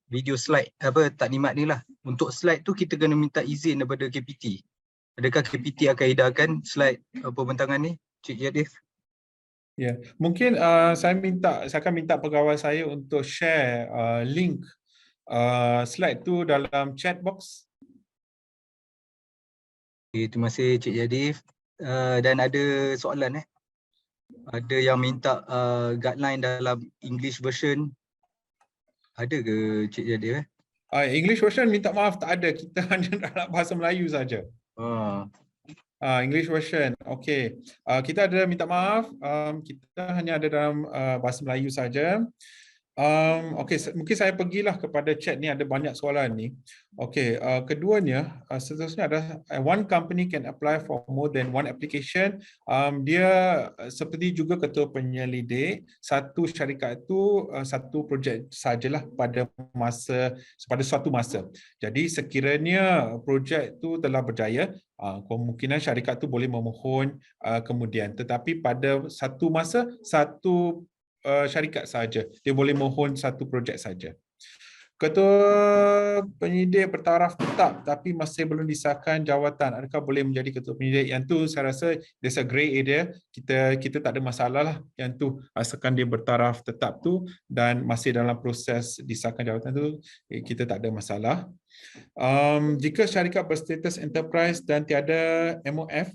video slide, taklimat ni lah. Untuk slide tu kita kena minta izin daripada KPT. Adakah KPT akan edarkan slide pembentangan ni, Cik Jadif? Ya, mungkin saya akan minta pegawai saya untuk share link slide tu dalam chat box. Okay, terima kasih Cik Jadif. Dan ada soalan ada yang minta guideline dalam English version. Ada ke Cik Jadif? English version minta maaf tak ada, kita hanya dalam bahasa Melayu saja. English version, okey. Kita ada minta maaf, kita hanya ada dalam bahasa Melayu saja. Okey, mungkin saya pergilah kepada chat ni, ada banyak soalan ni. Okey, keduanya, seterusnya adalah one company can apply for more than one application. Dia seperti juga ketua penyelidik, satu syarikat itu satu projek sajalah pada suatu masa. Jadi sekiranya projek itu telah berjaya, kemungkinan syarikat itu boleh memohon kemudian. Tetapi pada satu masa, satu syarikat saja. Dia boleh mohon satu projek saja. Ketua penyidik bertaraf tetap tapi masih belum disahkan jawatan. Adakah boleh menjadi ketua penyidik? Yang tu saya rasa there's a grey area. Kita tak ada masalah lah. Yang tu asalkan dia bertaraf tetap tu dan masih dalam proses disahkan jawatan tu, kita tak ada masalah. Jika syarikat berstatus enterprise dan tiada MOF,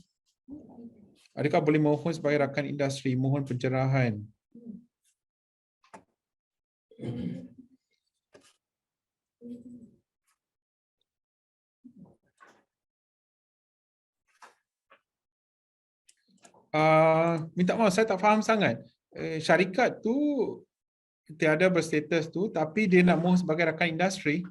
adakah boleh mohon sebagai rakan industri? Mohon pencerahan. Minta maaf, saya tak faham sangat. Syarikat tu tiada berstatus tu, tapi dia nak mohon sebagai rakan industri.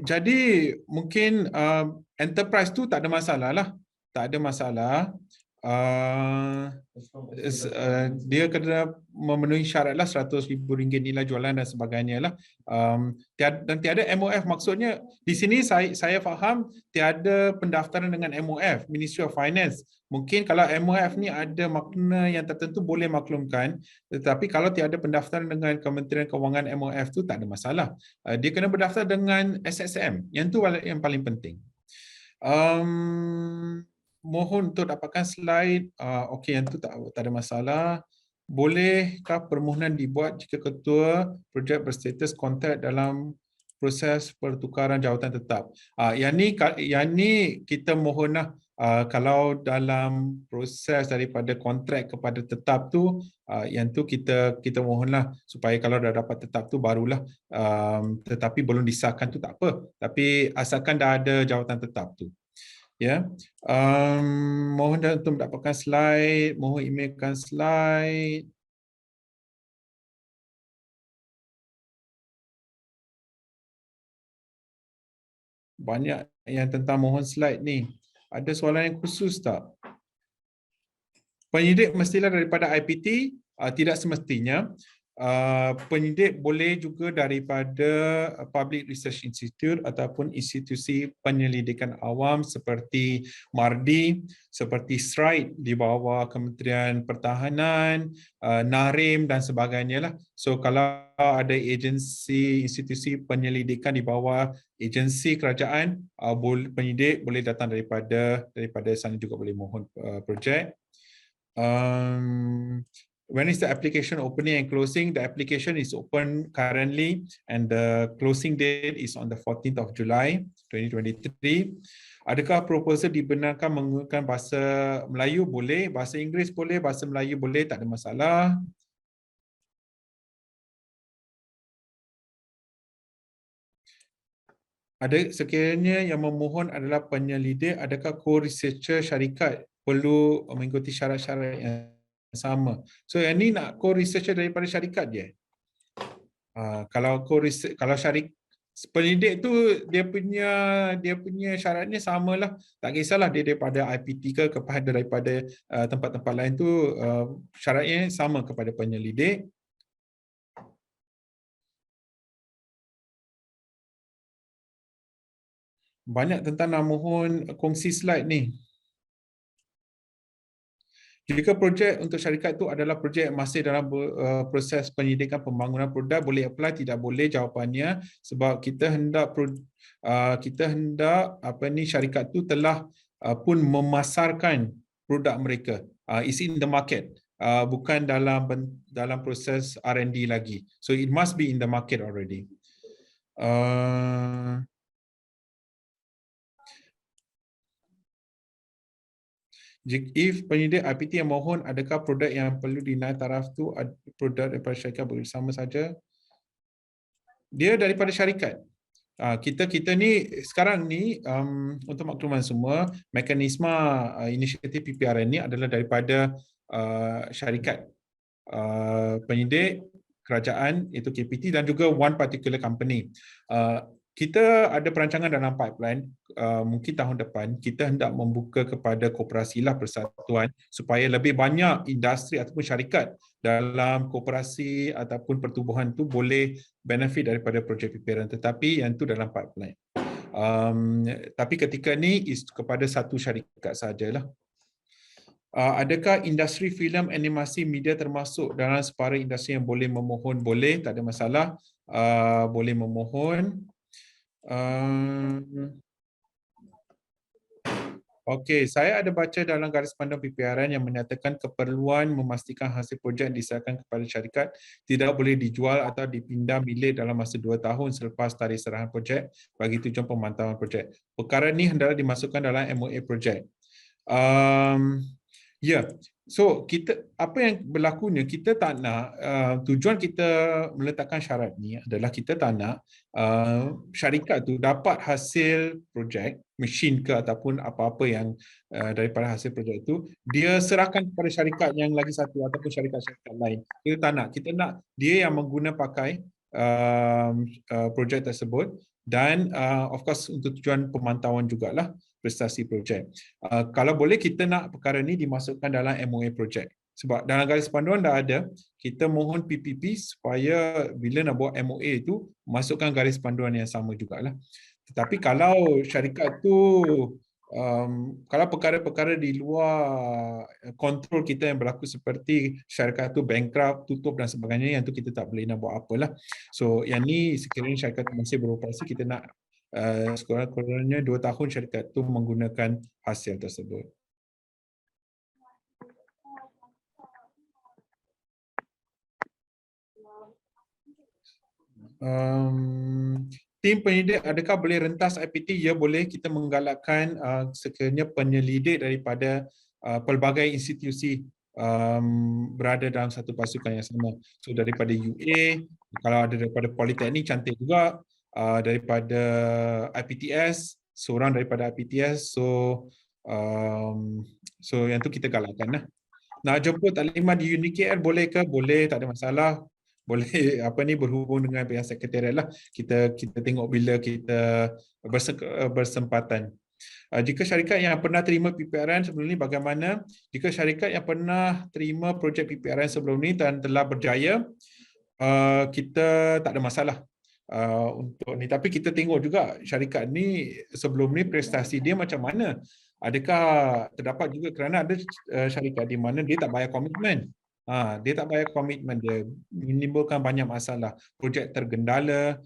Jadi mungkin enterprise tu tak ada masalah lah. Tak ada masalah. Dia kena memenuhi syarat lah RM100,000 nilai jualan dan sebagainya lah. Dan tiada MOF, maksudnya di sini saya faham tiada pendaftaran dengan MOF, Ministry of Finance. Mungkin kalau MOF ni ada makna yang tertentu boleh maklumkan, tetapi kalau tiada pendaftaran dengan Kementerian Kewangan MOF tu tak ada masalah. Dia kena berdaftar dengan SSM, yang tu yang paling penting. Mohon untuk dapatkan slide. Okey, yang tu tak ada masalah. Bolehkah permohonan dibuat jika ketua projek berstatus kontrak dalam proses pertukaran jawatan tetap? Yang ni kita mohonlah, kalau dalam proses daripada kontrak kepada tetap tu, yang tu kita mohonlah supaya kalau dah dapat tetap tu barulah, tetapi belum disahkan tu tak apa. Tapi asalkan dah ada jawatan tetap tu. Ya, mohon untuk mendapatkan slide, mohon emailkan slide. Banyak yang tentang mohon slide ni. Ada soalan yang khusus tak? Penyidik mestilah daripada IPT, tidak semestinya. Penyidik boleh juga daripada Public Research Institute ataupun institusi penyelidikan awam seperti MARDI, seperti SRIDE di bawah Kementerian Pertahanan, NARIM dan sebagainya lah. So kalau ada agensi institusi penyelidikan di bawah agensi kerajaan, penyidik boleh datang daripada sana juga boleh mohon projek. When is the application opening and closing? The application is open currently and the closing date is on the 14th of July 2023. Adakah proposal dibenarkan menggunakan bahasa Melayu? Boleh, bahasa Inggeris boleh, bahasa Melayu boleh, tak ada masalah. Ada sekiranya yang memohon adalah penyelidik, adakah co-researcher syarikat perlu mengikuti syarat-syarat yang sama? So yang ni nak co-researcher daripada syarikat je. Kalau syarikat penyidik tu dia punya syaratnya samalah. Tak kisahlah dia daripada IPT ke kepada daripada tempat-tempat lain tu, syaratnya sama kepada penyelidik. Banyak tentang nak mohon kongsi slide ni. Jika projek untuk syarikat itu adalah projek masih dalam proses penyidikan pembangunan produk, boleh apply, tidak boleh jawapannya sebab kita hendak syarikat itu telah pun memasarkan produk mereka. Is in the market. Bukan dalam proses R&D lagi. So it must be in the market already. If penyidik IPT yang mohon, adakah produk yang perlu dinaik taraf tu produk daripada syarikat bersama saja? Dia daripada syarikat. Kita ni sekarang ni untuk makluman semua, mekanisme inisiatif PPRN ni adalah daripada syarikat penyidik kerajaan iaitu KPT dan juga one particular company. Kita ada perancangan dalam pipeline, mungkin tahun depan kita hendak membuka kepada koperasi lah persatuan supaya lebih banyak industri ataupun syarikat dalam koperasi ataupun pertubuhan tu boleh benefit daripada projek PPRN, tetapi yang tu dalam pipeline. Tapi ketika ni is kepada satu syarikat sajalah. Adakah industri filem, animasi, media termasuk dalam separa industri yang boleh memohon? Boleh, tak ada masalah. Boleh memohon. Okey, saya ada baca dalam garis panduan PPRN yang menyatakan keperluan memastikan hasil projek diserahkan kepada syarikat tidak boleh dijual atau dipindah milik dalam masa 2 tahun selepas tarikh serahan projek bagi tujuan pemantauan projek. Perkara ini hendaklah dimasukkan dalam MOA projek. So apa yang berlakunya, kita tak nak, tujuan kita meletakkan syarat ni adalah kita tak nak syarikat tu dapat hasil projek, mesin ke ataupun apa-apa yang daripada hasil projek itu, dia serahkan kepada syarikat yang lagi satu ataupun syarikat-syarikat lain. Kita nak dia yang mengguna pakai projek tersebut dan of course untuk tujuan pemantauan jugalah prestasi projek. Kalau boleh kita nak perkara ni dimasukkan dalam MOA projek. Sebab dalam garis panduan dah ada, kita mohon PPP supaya bila nak buat MOA itu masukkan garis panduan yang sama jugalah. Tetapi kalau syarikat tu kalau perkara-perkara di luar kontrol kita yang berlaku seperti syarikat tu bankrupt, tutup dan sebagainya, yang tu kita tak boleh nak buat apalah. So yang ni sekiranya syarikat tu masih beroperasi, kita nak sekurang-kurangnya 2 tahun syarikat tu menggunakan hasil tersebut. Tim penyidik adakah boleh rentas IPT? Ya, boleh. Kita menggalakkan sekiranya penyelidik daripada pelbagai institusi berada dalam satu pasukan yang sama. So daripada UA, kalau ada daripada Politeknik cantik juga, daripada IPTS, seorang daripada IPTS, so yang tu kita galakkan lah. Nak jemput taklimat di UniKL boleh ke? Boleh, tak ada masalah. Boleh berhubung dengan pihak sekretariat lah. Kita tengok bila kita bersempatan. Jika syarikat yang pernah terima PPRN sebelum ni bagaimana? Jika syarikat yang pernah terima projek PPRN sebelum ni dan telah berjaya, kita tak ada masalah untuk ni. Tapi kita tengok juga syarikat ni sebelum ni prestasi dia macam mana. Adakah terdapat juga kerana ada syarikat di mana dia tak bayar komitmen. Dia tak bayar komitmen, dia menimbulkan banyak masalah. Projek tergendala,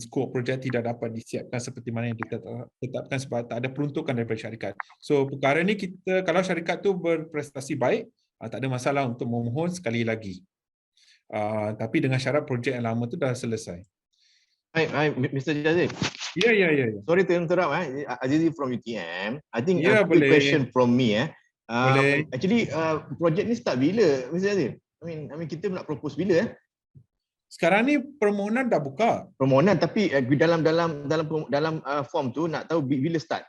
skop projek tidak dapat disiapkan seperti mana yang ditetapkan sebab tak ada peruntukan daripada syarikat. So perkara ni kita, kalau syarikat tu berprestasi baik, tak ada masalah untuk memohon sekali lagi. Tapi dengan syarat projek yang lama tu dah selesai. Hi, Mr. Jazif. Ya. Sorry to interrupt. Azizi from UTM. I think Ya, a quick boleh. question from me. Boleh. Actually, projek ni start bila, Mr. Jazif? I mean kita nak propose bila? Sekarang ni permohonan dah buka. Permohonan, tapi dalam form tu nak tahu bila start.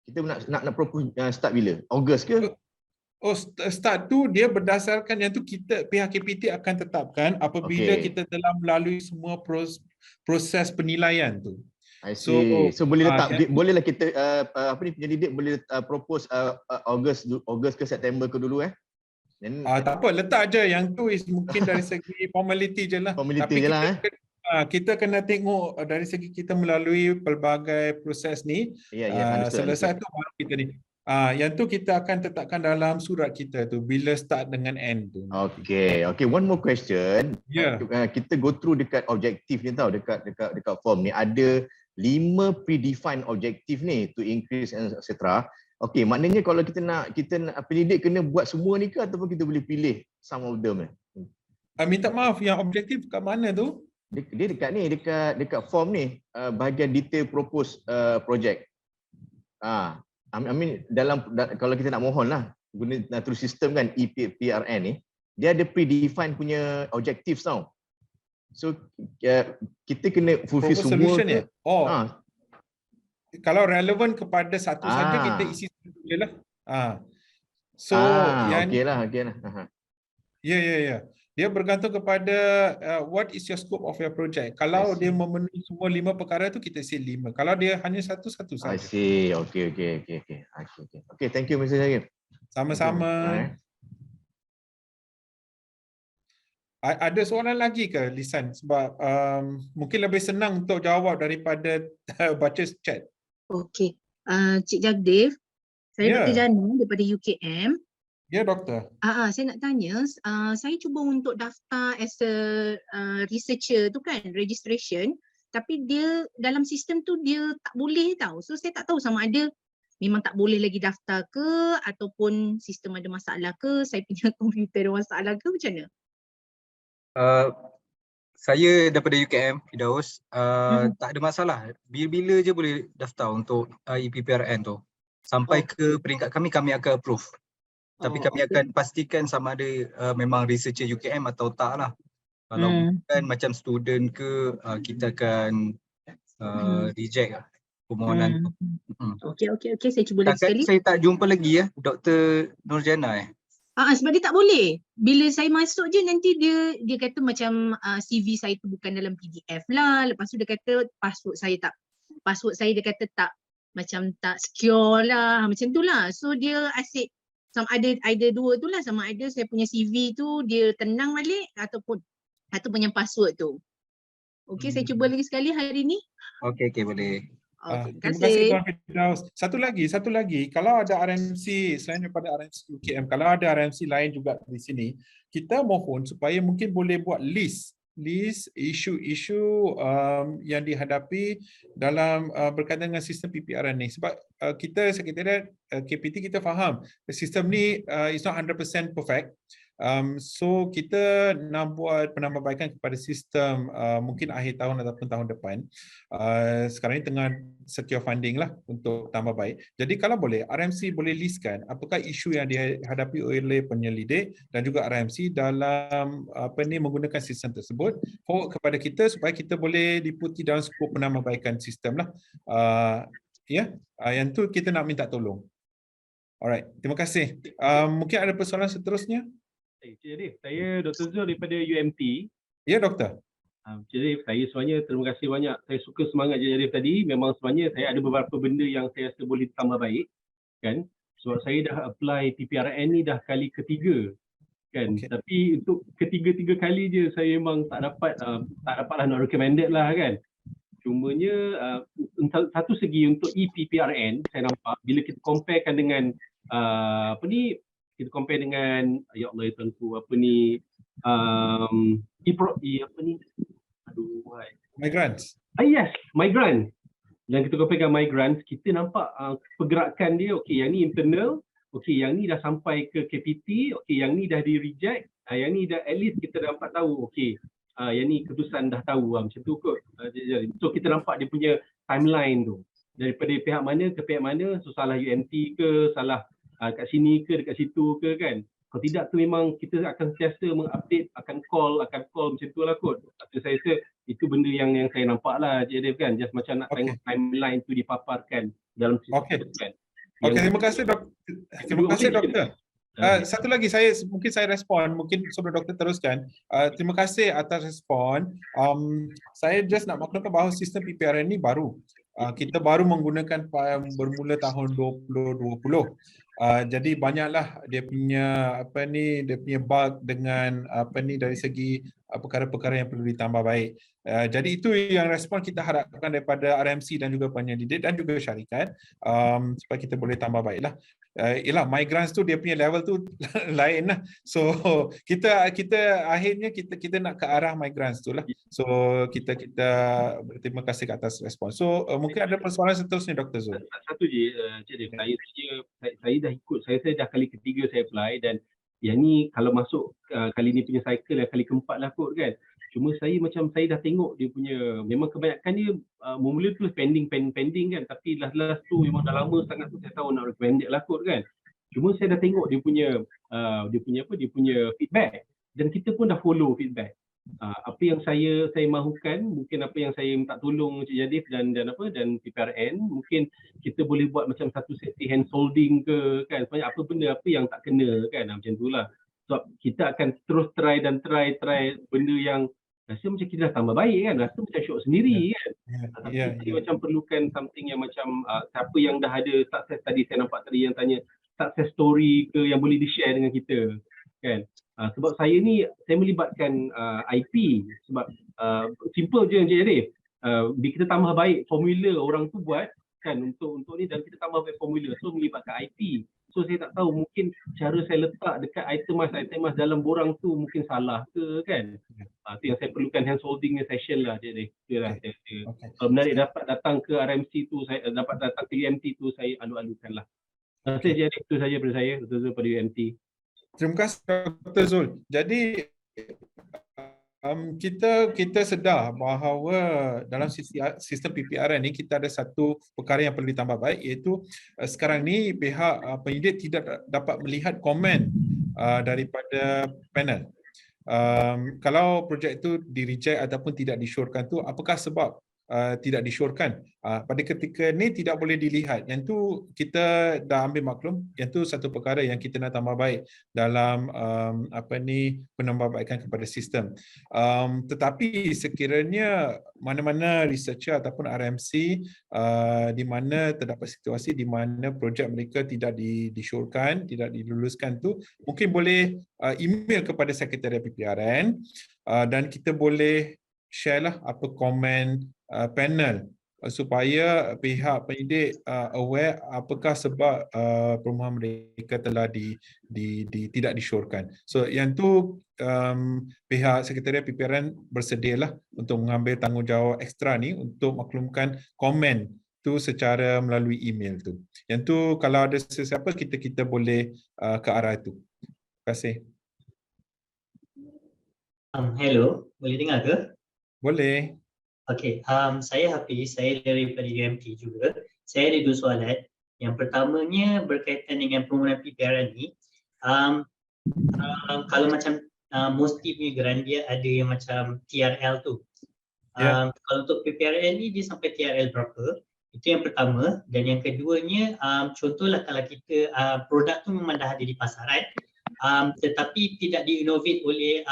Kita nak propose start bila? Ogos ke? Start tu dia berdasarkan yang tu pihak KPT akan tetapkan apabila kita telah melalui semua proses penilaian tu. I see. So boleh letak, bolehlah kita penyelidik boleh propose Ogos ke September ke dulu tak apa, letak je yang tu is mungkin dari segi formality je lah. Formality tapi je lah, kita kena tengok dari segi kita melalui pelbagai proses ni. Selesai tu baru kita ni. Yang tu kita akan tetapkan dalam surat kita tu bila start dengan end tu. Okay, one more question. Kita go through dekat objektif ni tau, dekat form ni ada 5 predefined objektif ni to increase and etc. Okay, maknanya kalau kita nak penyidik kena buat semua ni ke ataupun kita boleh pilih some of them? Minta maaf, yang objektif kat mana tu? Dia dekat ni, dekat form ni, bahagian detail propose project. kalau kita nak mohon lah guna terus sistem kan EPRN ni, dia ada predefined punya objectives tau. So kita kena fulfill Proposed semua solution ke? ya? Kalau relevan kepada satu saja, kita isi satu je lah. So yang okey lah. Ya. Dia bergantung kepada what is your scope of your project. Kalau dia memenuhi semua 5 perkara tu, kita isi 5. Kalau dia hanya satu saja. I see. Okey. Okay, thank you Mr. Syarif. Sama-sama. Ada soalan lagi ke Lisan? Sebab mungkin lebih senang untuk jawab daripada baca chat. Okey. Cik Jagdev, saya Dr. Jana daripada UKM. Ya, doktor. Saya nak tanya, saya cuba untuk daftar as a researcher tu kan, registration, tapi dia dalam sistem tu dia tak boleh tahu. So saya tak tahu sama ada memang tak boleh lagi daftar ke ataupun sistem ada masalah ke, saya punya komputer ada masalah ke, macam mana? Saya daripada UKM, Firdaus, tak ada masalah. Bila-bila je boleh daftar untuk EPPRN tu. Sampai ke peringkat kami akan approve. Tapi kami akan pastikan sama ada memang researcher UKM atau tak lah. Kalau bukan macam student ke, kita akan reject lah permohonan tu. Okey, saya cuba lagi sekali. Saya tak jumpa lagi Dr. Nurjana sebab dia tak boleh. Bila saya masuk je nanti dia kata macam CV saya tu bukan dalam PDF lah. Lepas tu dia kata password saya dia kata tak secure lah, macam tu lah. So dia asyik ada dua tu lah, sama ada saya punya CV tu dia tenang balik ataupun yang password tu. Okey, saya cuba lagi sekali hari ni. Okey, boleh. Terima kasih Tuan Firdaus. Satu lagi, kalau ada RMC selain daripada RMC UKM, kalau ada RMC lain juga di sini, kita mohon supaya mungkin boleh buat list isu-isu yang dihadapi dalam berkaitan dengan sistem PPRN ni. Sebab kita sekretariat KPT kita faham sistem ni is not 100% perfect. So kita nak buat penambahbaikan kepada sistem mungkin akhir tahun ataupun tahun depan. Sekarang ni tengah secure funding lah untuk tambah baik. Jadi kalau boleh RMC boleh listkan apakah isu yang dihadapi oleh penyelidik dan juga RMC dalam menggunakan sistem tersebut forward kepada kita supaya kita boleh diputi dalam skop penambahbaikan sistem lah. Yang tu kita nak minta tolong. Alright, terima kasih. Mungkin ada persoalan seterusnya? Jadi, saya Dr. Zul daripada UMT. Ya, Doktor. Jadi, saya sebenarnya terima kasih banyak. Saya suka semangat Jadi tadi. Memang sebenarnya saya ada beberapa benda yang saya rasa boleh tambah baik. Kan? Sebab saya dah apply PPRN ni dah kali ketiga. Kan? Okay. Tapi untuk ketiga-tiga kali je saya memang tak dapatlah not recommended lah kan. Cumanya satu segi untuk EPPRN saya nampak bila kita comparekan dengan kita compare dengan ya Allah tuanku migrants. Yes, migrants. Dan kita compare dengan migrants, kita nampak pergerakan dia yang ni internal, yang ni dah sampai ke KPT, yang ni dah di reject, yang ni dah at least kita dapat tahu yang ni keputusan dah tahu macam tu kot. So kita nampak dia punya timeline tu. Daripada pihak mana ke pihak mana, so salah UMT ke, salah kat sini ke, dekat situ ke kan. Kalau tidak tu memang kita akan sentiasa mengupdate, akan call macam tu lah kot. Saya rasa itu benda yang saya nampak lah Cik Dev kan. Just macam nak tengok timeline tu dipaparkan dalam sistem kan. Terima kasih Doktor. Satu lagi saya respon, mungkin sebelum Doktor teruskan. Terima kasih atas respon. Saya just nak maklumkan bahawa sistem PPRN ni baru. Kita baru menggunakan bermula tahun 2020. Jadi banyaklah dia punya bug dengan dari segi perkara-perkara yang perlu ditambah baik. Jadi itu yang respon kita harapkan daripada RMC dan juga penyelidik dan juga syarikat supaya kita boleh tambah baiklah. Migrants tu dia punya level tu lain lah. So kita akhirnya kita nak ke arah migrants tu lah. So kita berterima kasih ke atas respon. So mungkin ada persoalan seterusnya Dr. Zul. Satu je Cik Dev, saya dah ikut, saya dah kali ketiga saya apply dan yang ni kalau masuk kali ni punya cycle yang kali keempat lah kot kan. Cuma saya dah tengok dia punya, memang kebanyakan dia mula tu pending kan, tapi last tu memang dah lama sangat tu saya tahu nak recommended lah kot kan. Cuma saya dah tengok dia punya feedback dan kita pun dah follow feedback. Apa yang saya mahukan, mungkin apa yang saya minta tolong Encik Jadif dan PPRN, mungkin kita boleh buat macam satu sesi hand holding ke kan, sebenarnya apa yang tak kena kan, macam itulah. Sebab kita akan terus try benda yang rasa macam kita dah tambah baik kan, rasa macam syok sendiri kan. Tapi kita macam perlukan something yang macam siapa yang dah ada success tadi, saya nampak tadi yang tanya success story ke yang boleh di-share dengan kita kan. Sebab saya melibatkan IP sebab simple je Encik Jadif. Kita tambah baik formula orang tu buat kan untuk ni, dan kita tambah baik formula, so melibatkan IP. So saya tak tahu, mungkin cara saya letak dekat item mas dalam borang tu mungkin salah ke kan. Itu yang saya perlukan hand holding session lah Encik Jadif. Kalau menarik dapat datang ke RMC tu, saya dapat datang ke UMT tu, saya alu-alukan lah. Terima kasih itu saja daripada saya, betul-betul pada UMT. Terima kasih Dr. Zul. Jadi kita sedar bahawa dalam sistem PPRN ni kita ada satu perkara yang perlu ditambah baik, iaitu sekarang ni pihak penyidik tidak dapat melihat komen daripada panel. Kalau projek itu di-reject ataupun tidak disyorkan tu, apakah sebab tidak disyorkan? Pada ketika ni tidak boleh dilihat. Yang tu kita dah ambil maklum, yang tu satu perkara yang kita nak tambah baik dalam penambahbaikan kepada sistem. Tetapi sekiranya mana-mana researcher ataupun RMC di mana terdapat situasi di mana projek mereka tidak disyorkan, tidak diluluskan tu, mungkin boleh email kepada Sekretariat PPRN dan kita boleh share lah apa komen panel supaya pihak penyidik aware apakah sebab permohonan mereka telah tidak disyorkan. So yang tu pihak Sekretariat PPRN bersedialah untuk mengambil tanggungjawab ekstra ni untuk maklumkan komen tu secara melalui email tu. Yang tu kalau ada sesiapa kita boleh ke arah itu. Terima kasih. Hello, boleh dengar ke? Boleh. Okey, saya Hafiz, saya daripada UMT juga. Saya ada dua soalan. Yang pertamanya berkaitan dengan permohonan PPRN ni. Kalau macam Musti punya grant, dia ada yang macam TRL tu. Kalau untuk PPRN ni dia sampai TRL berapa? Itu yang pertama. Dan yang keduanya, contohlah kalau kita produk tu memang dah ada di pasaran, tetapi tidak di-innovate oleh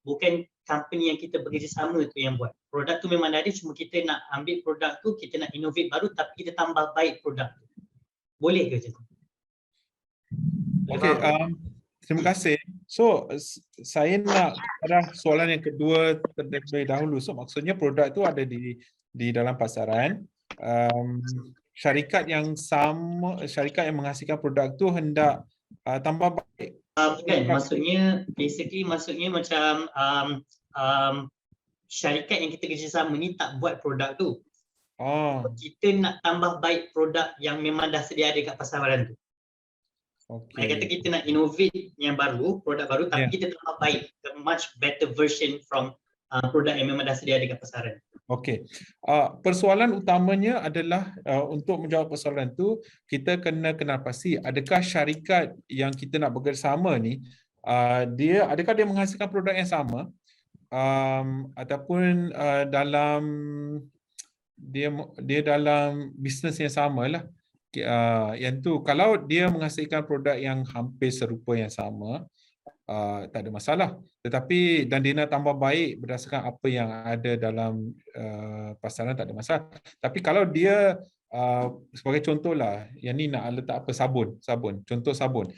bukan company yang kita bekerjasama tu yang buat. Produk tu memang ada, cuma kita nak ambil produk tu, kita nak innovate baru tapi kita tambah baik produk tu. Boleh ke macam tu? Okey, terima kasih. So saya nak arah soalan yang kedua terlebih dahulu. So maksudnya produk tu ada di dalam pasaran. Syarikat yang menghasilkan produk tu hendak tambah baik. Bukan, maksudnya macam syarikat yang kita kerjasama ni tak buat produk tu. Kita nak tambah baik produk yang memang dah sedia ada kat pasaran tu. Dia kata kita nak innovate yang baru, produk baru, tapi kita tambah baik, a much better version from produk yang memang dah sedia ada kat pasaran. Okey. Persoalan utamanya adalah untuk menjawab persoalan tu, kita kena kenal pasti adakah syarikat yang kita nak bekerjasama ni adakah dia menghasilkan produk yang sama ataupun dalam dia dalam bisnes yang samalah. Yang tu kalau dia menghasilkan produk yang hampir serupa yang sama, tak ada masalah. Tetapi dan dia nak tambah baik berdasarkan apa yang ada dalam pasaran, tak ada masalah. Tapi kalau dia sebagai contohlah, yang ni nak letak apa, contoh sabun.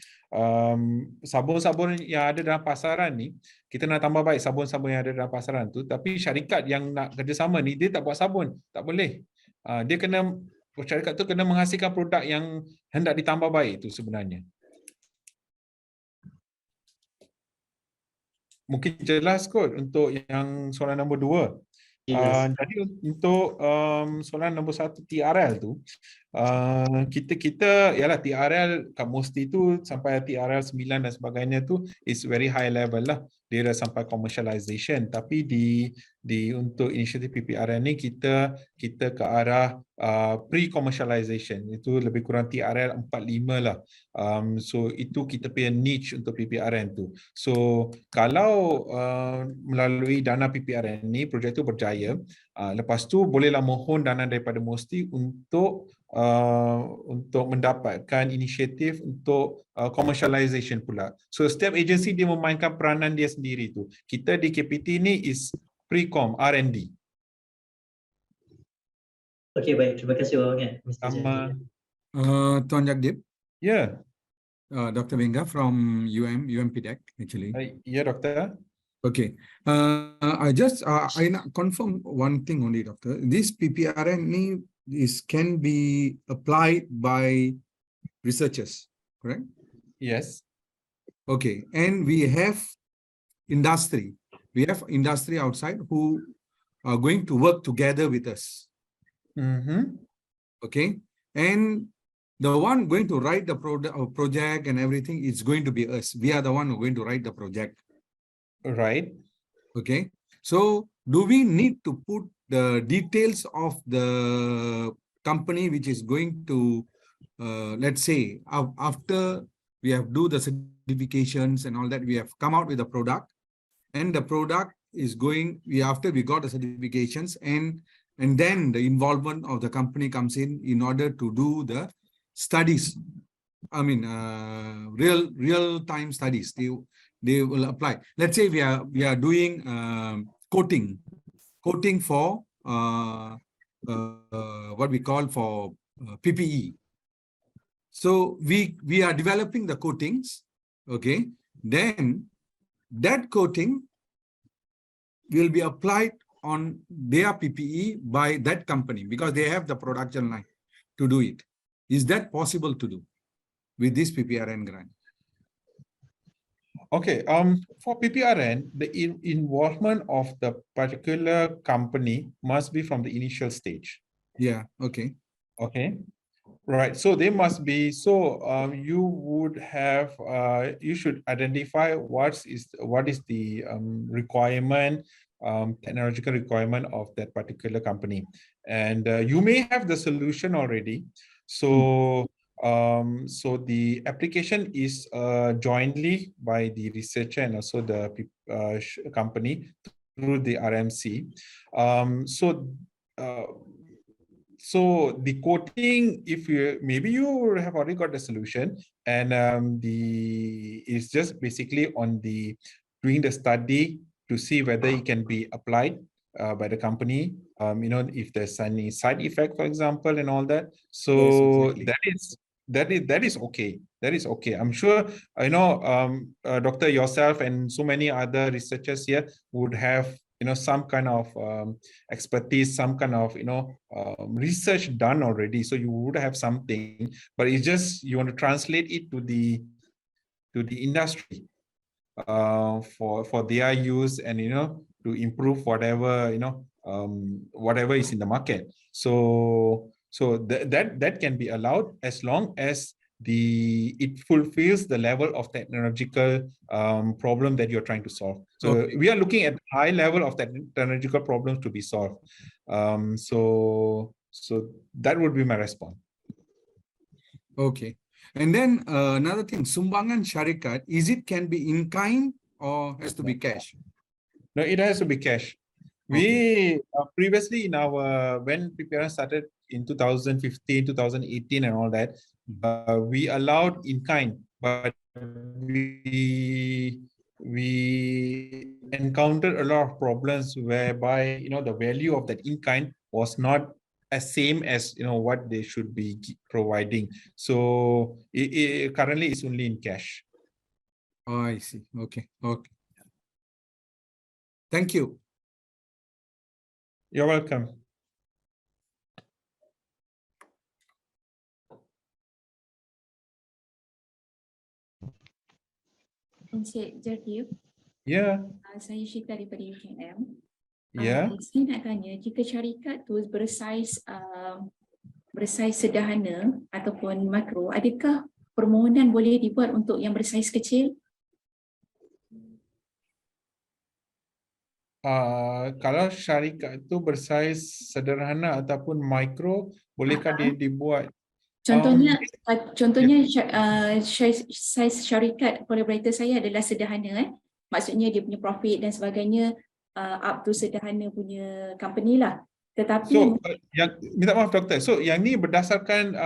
Sabun-sabun yang ada dalam pasaran ni, kita nak tambah baik sabun-sabun yang ada dalam pasaran tu, tapi syarikat yang nak kerjasama ni dia tak buat sabun, tak boleh. Syarikat tu kena menghasilkan produk yang hendak ditambah baik itu sebenarnya. Mungkin jelas kot untuk yang soalan nombor 2. Jadi untuk soalan nombor 1 TRL tu, kita ialah TRL kat Musti tu sampai TRL 9 dan sebagainya tu is very high level lah, dia dah sampai commercialization. Tapi di untuk inisiatif PPRN ni kita ke arah pre-commercialization, itu lebih kurang TRL 45 lah. So itu kita punya niche untuk PPRN tu. So kalau melalui dana PPRN ni projek tu berjaya, lepas tu bolehlah mohon dana daripada Musti untuk mendapatkan inisiatif untuk commercialization pula. So setiap agensi dia memainkan peranan dia sendiri tu. Kita di KPT ni is pre-com, R&D. Okey, baik. Terima kasih banyak, Mr. Sama. Tuan Jagdip. Ya. Dr. Venga from UMPDEC actually. Ya, Doktor. Okay. I nak confirm one thing only, Doctor. This PPRN ni can be applied by researchers, correct? Yes. Okay. And we have industry. We have industry outside who are going to work together with us. Okay. And the one going to write the project and everything is going to be us. We are the one who are going to write the project. Right. Okay. So do we need to put the details of the company which is going to, let's say, after we have do the certifications and all that, we have come out with a product, and the product is going, after we got the certifications, and then the involvement of the company comes in order to do the studies. I mean, real-time studies. They will apply. Let's say we are doing coating for what we call for PPE. So we are developing the coatings. Okay, then that coating will be applied on their PPE by that company because they have the production line to do it. Is that possible to do with this PPRN grant? Okay, for PPRN, the involvement of the particular company must be from the initial stage. Yeah, okay. Okay, right. So they must be, you would have, you should identify what is the requirement, technological requirement of that particular company. And you may have the solution already. So, so the application is jointly by the researcher and also the company through the RMC. So the coating, if you maybe you have already got the solution, and it's just basically on the doing the study to see whether it can be applied by the company, you know, if there's any side effect, for example, and all that. So yes, exactly. that is okay. That is okay. I'm sure, you know, Doctor, yourself and so many other researchers here would have, you know, some kind of expertise, some kind of, you know, research done already. So you would have something, but it's just you want to translate it to the industry for their use, and you know, to improve whatever, you know, whatever is in the market. So that can be allowed as long as it fulfills the level of technological problem that you're trying to solve. So okay, we are looking at high level of technological problems to be solved. So that would be my response. Okay. And then another thing, sumbangan syarikat, can be in kind or has to be cash? No, it has to be cash. Okay. We previously in our, when PPRN started in 2015, 2018 and all that, we allowed in kind, but we encountered a lot of problems whereby, you know, the value of that in kind was not as same as, you know, what they should be providing. So it currently is only in cash. Oh, I see. Okay. Okay. Thank you. You're welcome. Encik Jagdip. Ya. Saya Syita daripada UKM. Ya. Saya nak tanya, jika syarikat tu bersaiz bersaiz sederhana ataupun makro, adakah permohonan boleh dibuat untuk yang bersaiz kecil? Kalau syarikat itu bersaiz sederhana ataupun mikro, bolehkah dia dibuat? Contohnya saiz syarikat collaborator saya adalah sederhana, maksudnya dia punya profit dan sebagainya up to sederhana punya company lah. Tetapi minta maaf doktor. So yang ni berdasarkan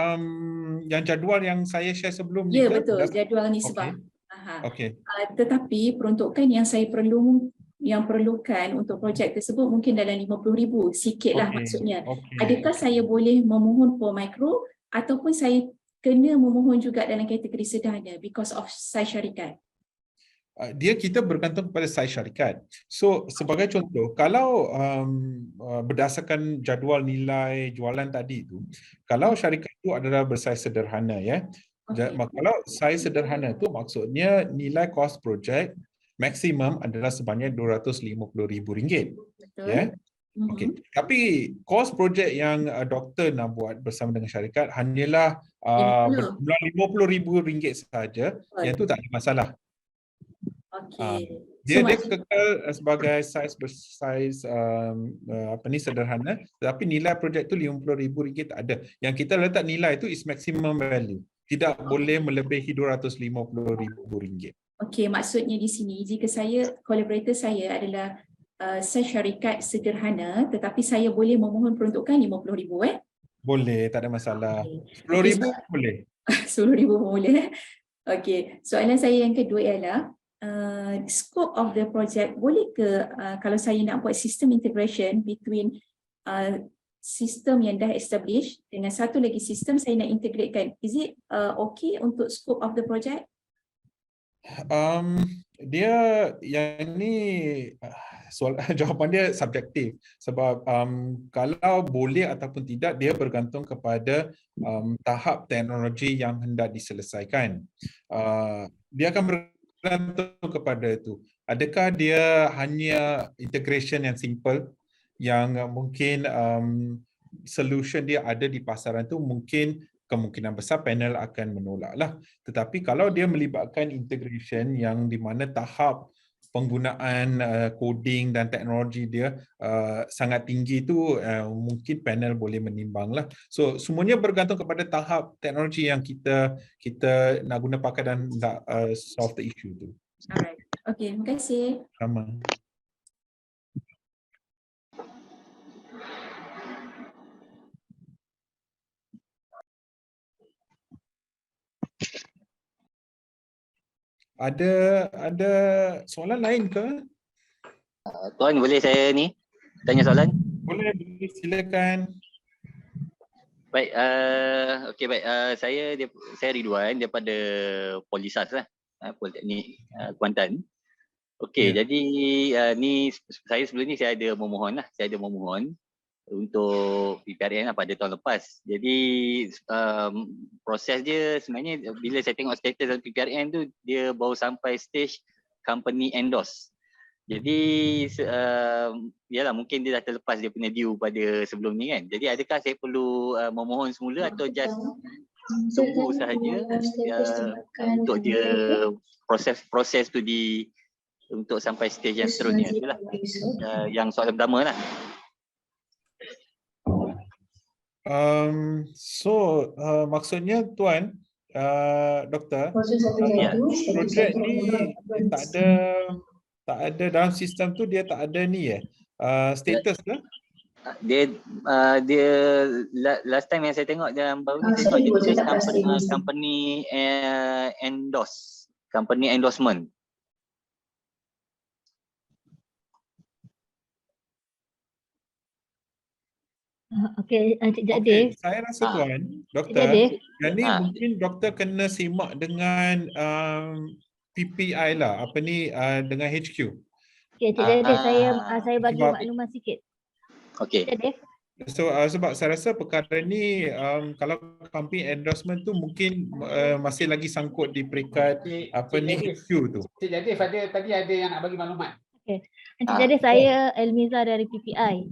yang jadual yang saya share sebelum ni. Ya betul, jadual nisbah. Okay. Tetapi peruntukan yang saya perlukan untuk projek tersebut mungkin dalam 50,000, sikitlah maksudnya. Adakah saya boleh memohon for micro ataupun saya kena memohon juga dalam kategori sederhana because of saiz syarikat? Kita bergantung kepada saiz syarikat. So sebagai contoh, kalau berdasarkan jadual nilai jualan tadi itu, kalau syarikat itu adalah bersaiz sederhana ya. Kalau saiz sederhana itu maksudnya nilai kos projek maksimum adalah sebanyak RM250,000. Ya. Okey. Tapi kos projek yang doktor nak buat bersama dengan syarikat hanyalah berjumlah RM50,000 sahaja. Yang itu tak ada masalah. Dia kekal sebagai saiz sederhana, tetapi nilai projek tu RM50,000 tak ada. Yang kita letak nilai itu is maximum value. Tidak boleh melebihi RM250,000. Okey, maksudnya di sini jika collaborator saya adalah saiz syarikat sederhana, tetapi saya boleh memohon peruntukan RM50,000 Boleh, tak ada masalah. RM10,000 boleh. RM10,000 boleh. Okey, soalan saya yang kedua ialah scope of the project, boleh ke kalau saya nak buat sistem integration between sistem yang dah established dengan satu lagi sistem saya nak integratekan, is it okay untuk scope of the project? Dia yang ni jawapan dia subjektif sebab kalau boleh ataupun tidak dia bergantung kepada tahap teknologi yang hendak diselesaikan. Dia akan bergantung kepada itu. Adakah dia hanya integration yang simple yang mungkin solution dia ada di pasaran tu, mungkin kemungkinan besar panel akan menolaklah. Tetapi kalau dia melibatkan integration yang di mana tahap penggunaan coding dan teknologi dia sangat tinggi tu, mungkin panel boleh menimbanglah. So semuanya bergantung kepada tahap teknologi yang kita nak guna pakai dan nak solve the issue tu. Alright. Okay, terima kasih. Sama. Ada soalan lain ke? Tuan, boleh saya ni tanya soalan? Boleh, silakan. Baik, okey baik. Saya Ridwan daripada Polisas lah, Politeknik Kuantan. Okey, jadi ni saya sebelum ni saya ada memohon untuk PPRN pada tahun lepas. Jadi proses dia sebenarnya bila saya tengok status dalam PPRN tu, dia baru sampai stage company endorse. Jadi yalah, mungkin dia dah terlepas dia punya due pada sebelum ni kan. Jadi adakah saya perlu memohon semula atau just tunggu sahaja untuk dia proses tu untuk sampai stage yang seterusnya. Itulah yang soalan pertama lah. Maksudnya tuan, doktor, projek ni tak ada dalam sistem tu, dia tak ada ni status ke? Dia last time yang saya tengok dalam baru ni, saya tengok dia tulis company endorsement. Okey, Encik Jadif. Saya rasa tuan, doktor, yang ni mungkin doktor kena simak dengan PPI lah, dengan HQ. Okey, Encik Jadif, saya bagi maklumat sikit. Okey. So sebab saya rasa perkara ni kalau company endorsement tu mungkin masih lagi sangkut di peringkat HQ tu. Encik Jadif, tadi ada yang nak bagi maklumat. Okey. Encik Jadif, saya Elmiza dari PPI.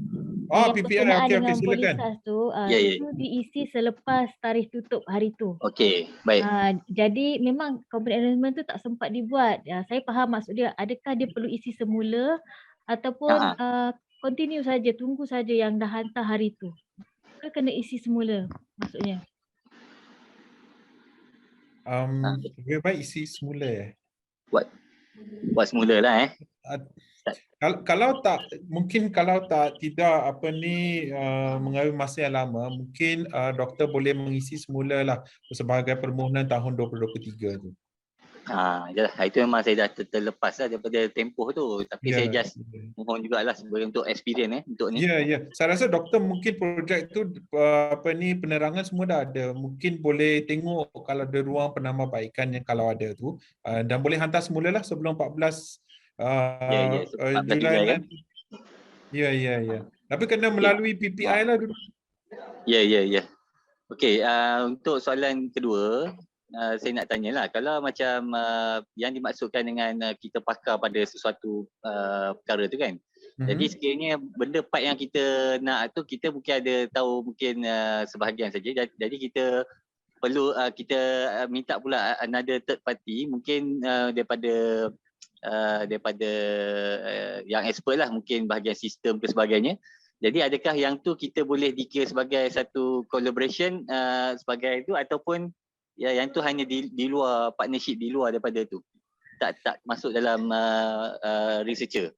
yang PPI, berkenaan okey, dengan silakan. polisas tu, Ya, ya. itu diisi selepas tarikh tutup hari tu. Okey, baik. Jadi memang component arrangement tu tak sempat dibuat. Saya faham maksud dia, adakah dia perlu isi semula ataupun continue saja, tunggu saja yang dah hantar hari tu. Ke kena isi semula maksudnya? Lebih baik isi semula Buat semula lah Kalau tak, mungkin kalau tidak mengambil masa yang lama, mungkin doktor boleh mengisi semula lah sebagai permohonan tahun 2023 tu. Jelah, itu memang saya dah terlepas lah daripada tempoh tu, tapi saya just mohon jugalah sebagai untuk experience untuk ni. Ya. Saya rasa doktor mungkin projek tu penerangan semua dah ada. Mungkin boleh tengok kalau ada ruang penambahbaikan yang kalau ada tu, dan boleh hantar semula lah sebelum 14 14 Julai Julai kan? nanti. Ya. Tapi kena melalui PPI lah dulu. Ya. Okey, untuk soalan kedua, saya nak tanyalah, kalau macam yang dimaksudkan dengan kita pakar pada sesuatu perkara tu kan. Jadi sekiranya benda part yang kita nak tu, kita mungkin ada tahu mungkin sebahagian saja. Jadi kita perlu kita minta pula another third party, mungkin daripada yang expert lah, mungkin bahagian sistem ke sebagainya. Jadi adakah yang tu kita boleh dikira sebagai satu collaboration sebagai itu, ataupun yang tu hanya di luar partnership, di luar daripada tu, tak masuk dalam researcher?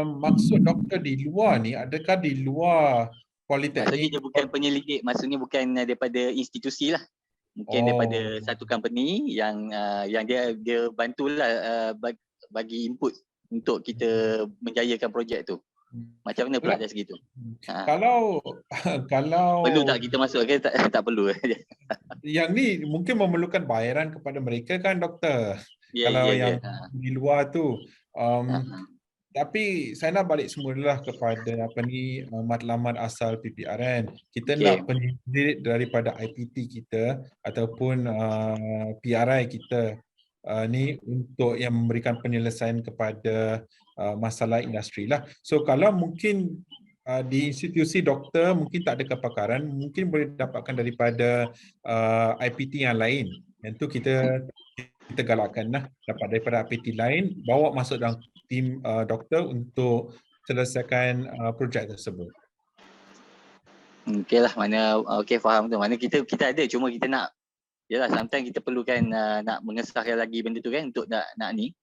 Maksud doktor di luar ni, adakah di luar politeknik? Maksudnya dia bukan penyelidik, maksudnya bukan daripada institusi lah. Mungkin daripada satu company yang dia bantulah bagi input untuk kita menjayakan projek tu. Macam mana pula dari segitu? Kalau perlu tak kita masuk ke? Tak perlu. Yang ni mungkin memerlukan bayaran kepada mereka kan doktor. Kalau yang di luar tu. Tapi saya nak balik semula kepada matlamat asal PPRN. Kita nak penyelidik daripada IPT kita ataupun PRI kita ni untuk yang memberikan penyelesaian kepada masalah industri lah. So kalau mungkin di institusi doktor mungkin tak ada kepakaran, mungkin boleh dapatkan daripada IPT yang lain. Yang tu kita galakkan lah, dapat daripada IPT lain, bawa masuk dalam tim doktor untuk selesaikan projek tersebut. Okey lah, mana faham tu. Mana kita ada, cuma kita nak, yalah, sometimes kita perlukan nak mengesahkan lagi benda tu kan, untuk nak ni.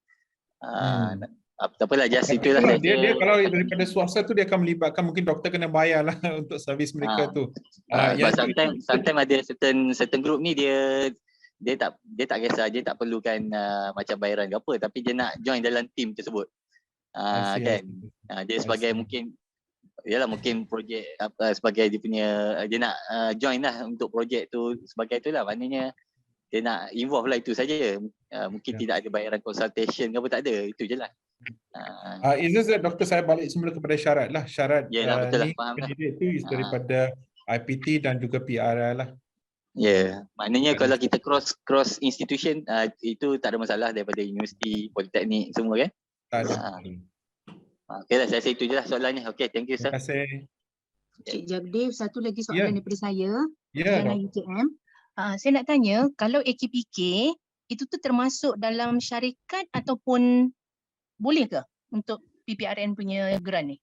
Tak apalah, just itulah saja. Dia kalau daripada swasta tu dia akan melibatkan, mungkin doktor kena bayar lah untuk servis mereka tu. Sometimes ada certain group ni dia tak kisah, dia tak perlukan macam bayaran ke apa, tapi dia nak join dalam team tersebut. Kan. Dia sebagai mungkin, yalah, mungkin projek sebagai dia punya, dia nak join lah untuk projek tu sebagai itulah, maknanya dia nak involve lah, itu saja. Mungkin tidak ada bayaran consultation ke apa, tak ada, itu je lah. Doktor, saya balik semula kepada syarat lah. Syarat betul lah, faham pendidik tu daripada IPT dan juga PRI lah. Maknanya kalau kita cross institution, itu tak ada masalah, daripada universiti, politeknik semua kan? Tak ada. Okeylah, saya rasa itu je lah soalannya. Okey, thank you sir. Terima kasih. Cik Jagdev, satu lagi soalan daripada saya. Jana UKM. Saya nak tanya, kalau AKPK itu tu termasuk dalam syarikat ataupun boleh ke untuk PPRN punya grant ni?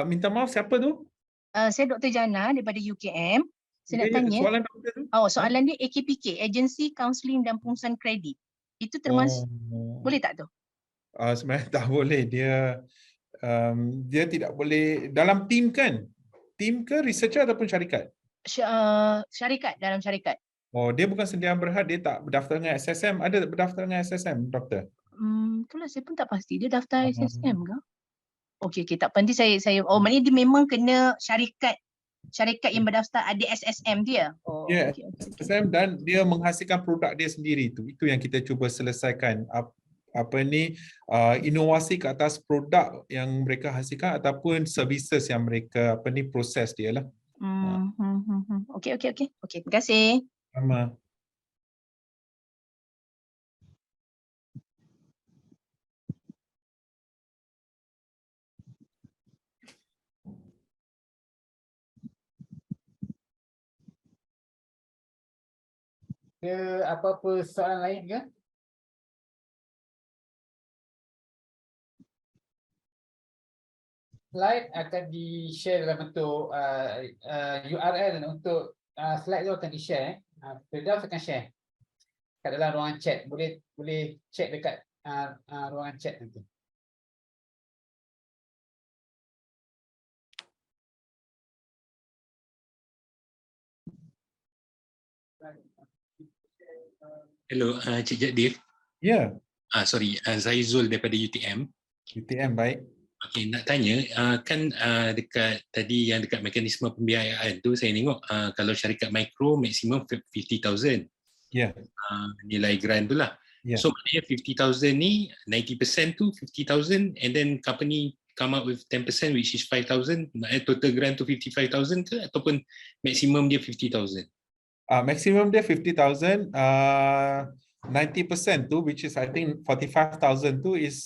Minta maaf, siapa tu? Saya Dr. Jana daripada UKM. Saya nak tanya. Soalan doktor tu? Soalan dia AKPK, Agensi Kaunseling dan Pengurusan Kredit. Itu termasuk, boleh tak tu? Sebenarnya tak boleh. Dia tidak boleh dalam tim kan? Tim ke researcher ataupun syarikat? Syarikat, dalam syarikat. Dia bukan sendirian berhad, dia tak berdaftar dengan SSM. Ada berdaftar dengan SSM, doktor? Itulah saya pun tak pasti. Dia daftar SSM ke? Okey, tak penting saya maknanya dia memang kena syarikat yang berdaftar ada SSM dia. SSM, dan dia menghasilkan produk dia sendiri tu. Itu yang kita cuba selesaikan. Inovasi ke atas produk yang mereka hasilkan ataupun services yang mereka proses dia lah. Okey. Terima kasih. Sama. ke apa-apa soalan lain ke? Slide akan di-share dalam bentuk URL untuk slide tu akan di-share. Firdaus akan share kat dalam ruangan chat. Boleh check dekat ruangan chat nanti. Hello, Cik Jadif. Ya. Sorry, Zaizul daripada UTM. UTM, baik. Okey, nak tanya, kan dekat tadi yang dekat mekanisme pembiayaan tu saya tengok kalau syarikat mikro maksimum 50,000. Ya. Nilai grant tu lah. Yeah. So maknanya 50,000 ni 90% tu 50,000 and then company come up with 10% which is 5,000, maknanya total grant tu 55,000 ke ataupun maksimum dia 50,000? Maximum dia 50,000. 90% tu, which is I think 45,000 tu is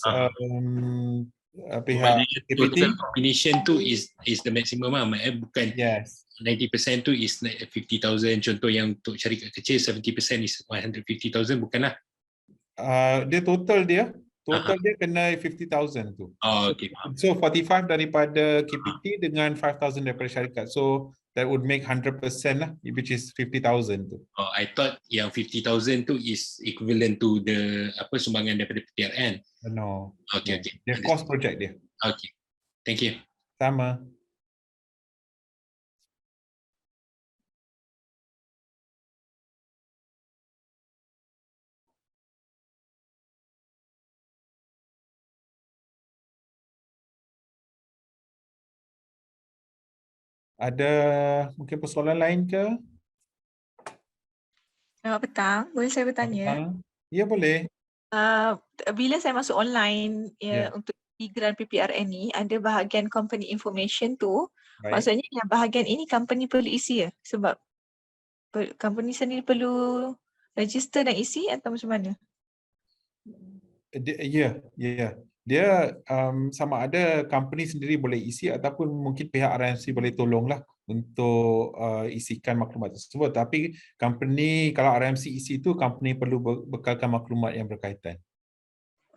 pihak KPT. Total combination tu is the maximum lah, maknanya bukan 90% tu is 50,000. Contoh yang untuk syarikat kecil 70% is 150,000, bukanlah. Dia total dia kena 50,000 tu. Oh, okay. So 45 daripada KPT dengan 5,000 daripada syarikat. So that would make 100% lah, which is 50,000 tu. Oh, I thought yang 50,000 tu is equivalent to the sumbangan daripada PTRN. No. Okay. Dia cost project dia. Okay. Thank you. Sama. Ada mungkin persoalan lain ke? Selamat petang, boleh saya bertanya? Ya, boleh. Bila saya masuk online untuk grant PPRN ni, ada bahagian company information tu. Baik. Maksudnya yang bahagian ini company perlu isi ya? Sebab company sendiri perlu register dan isi atau macam mana? Ya. Dia sama ada company sendiri boleh isi ataupun mungkin pihak RMC boleh tolonglah untuk isikan maklumat tersebut. Tapi company, kalau RMC isi itu, company perlu bekalkan maklumat yang berkaitan.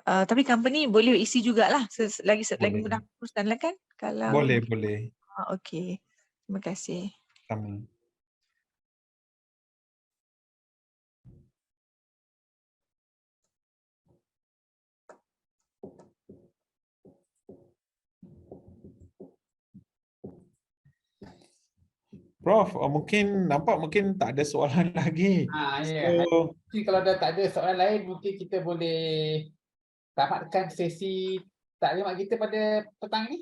Tapi company boleh isi jugalah lagi mudah urusan lah kan? Kalau Boleh. Okey. Terima kasih. Sama. Prof, mungkin tak ada soalan lagi. Jadi kalau dah tak ada soalan lain, mungkin kita boleh tamatkan sesi taklimat kita pada petang ni.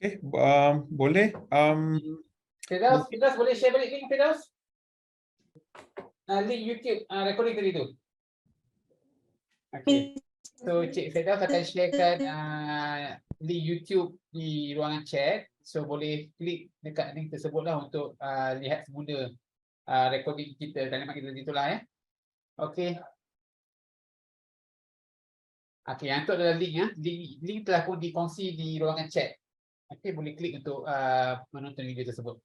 Okey, boleh. Firdaus boleh share balik link Firdaus? Link YouTube recording tadi tu. Okey. So Cik Firdaus akan sharekan link YouTube di ruangan chat. So boleh klik dekat link tersebutlah untuk lihat semula recording kita, taklimat kita itulah ya. Okey. Okey, yang tu adalah link ya. Link telah pun dikongsi di ruangan chat. Okey, boleh klik untuk menonton video tersebut.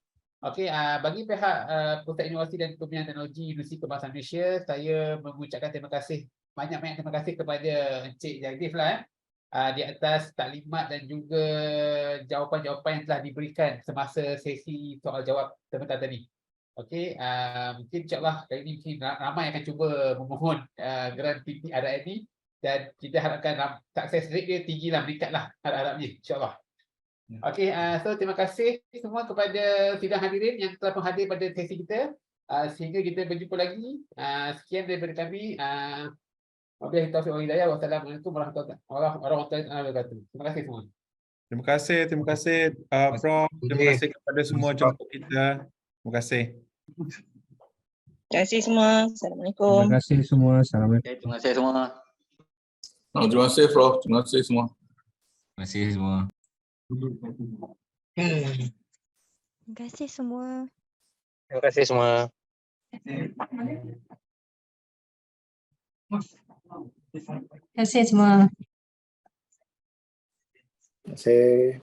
Okey, bagi pihak Pusat Inovasi dan Pembinaan Teknologi Universiti Kebangsaan Malaysia, saya mengucapkan terima kasih, banyak-banyak terima kasih kepada Encik Jadif lah di atas taklimat dan juga jawapan-jawapan yang telah diberikan semasa sesi soal jawab sebentar tadi. Okey, mungkin insyaAllah kali ini mungkin ramai akan cuba memohon grant PPRN ni dan kita harapkan sukses rate dia tinggilah, meningkatlah harap-harapnya insyaAllah. Okey, so terima kasih semua kepada sidang hadirin yang telah menghadir pada sesi kita. Sehingga kita berjumpa lagi. Sekian daripada kami. Wabillahi taufiq wal hidayah. Wassalamualaikum warahmatullahi wabarakatuh. Terima kasih semua. Terima kasih Prof. Terima kasih kepada semua jemput kita. Terima kasih. Terima kasih semua. Assalamualaikum. Terima kasih semua. Assalamualaikum. Terima kasih semua. Terima kasih Prof. Terima kasih semua. Terima kasih semua. Terima kasih semua. Terima kasih semua. Terima kasih semua. Terima kasih.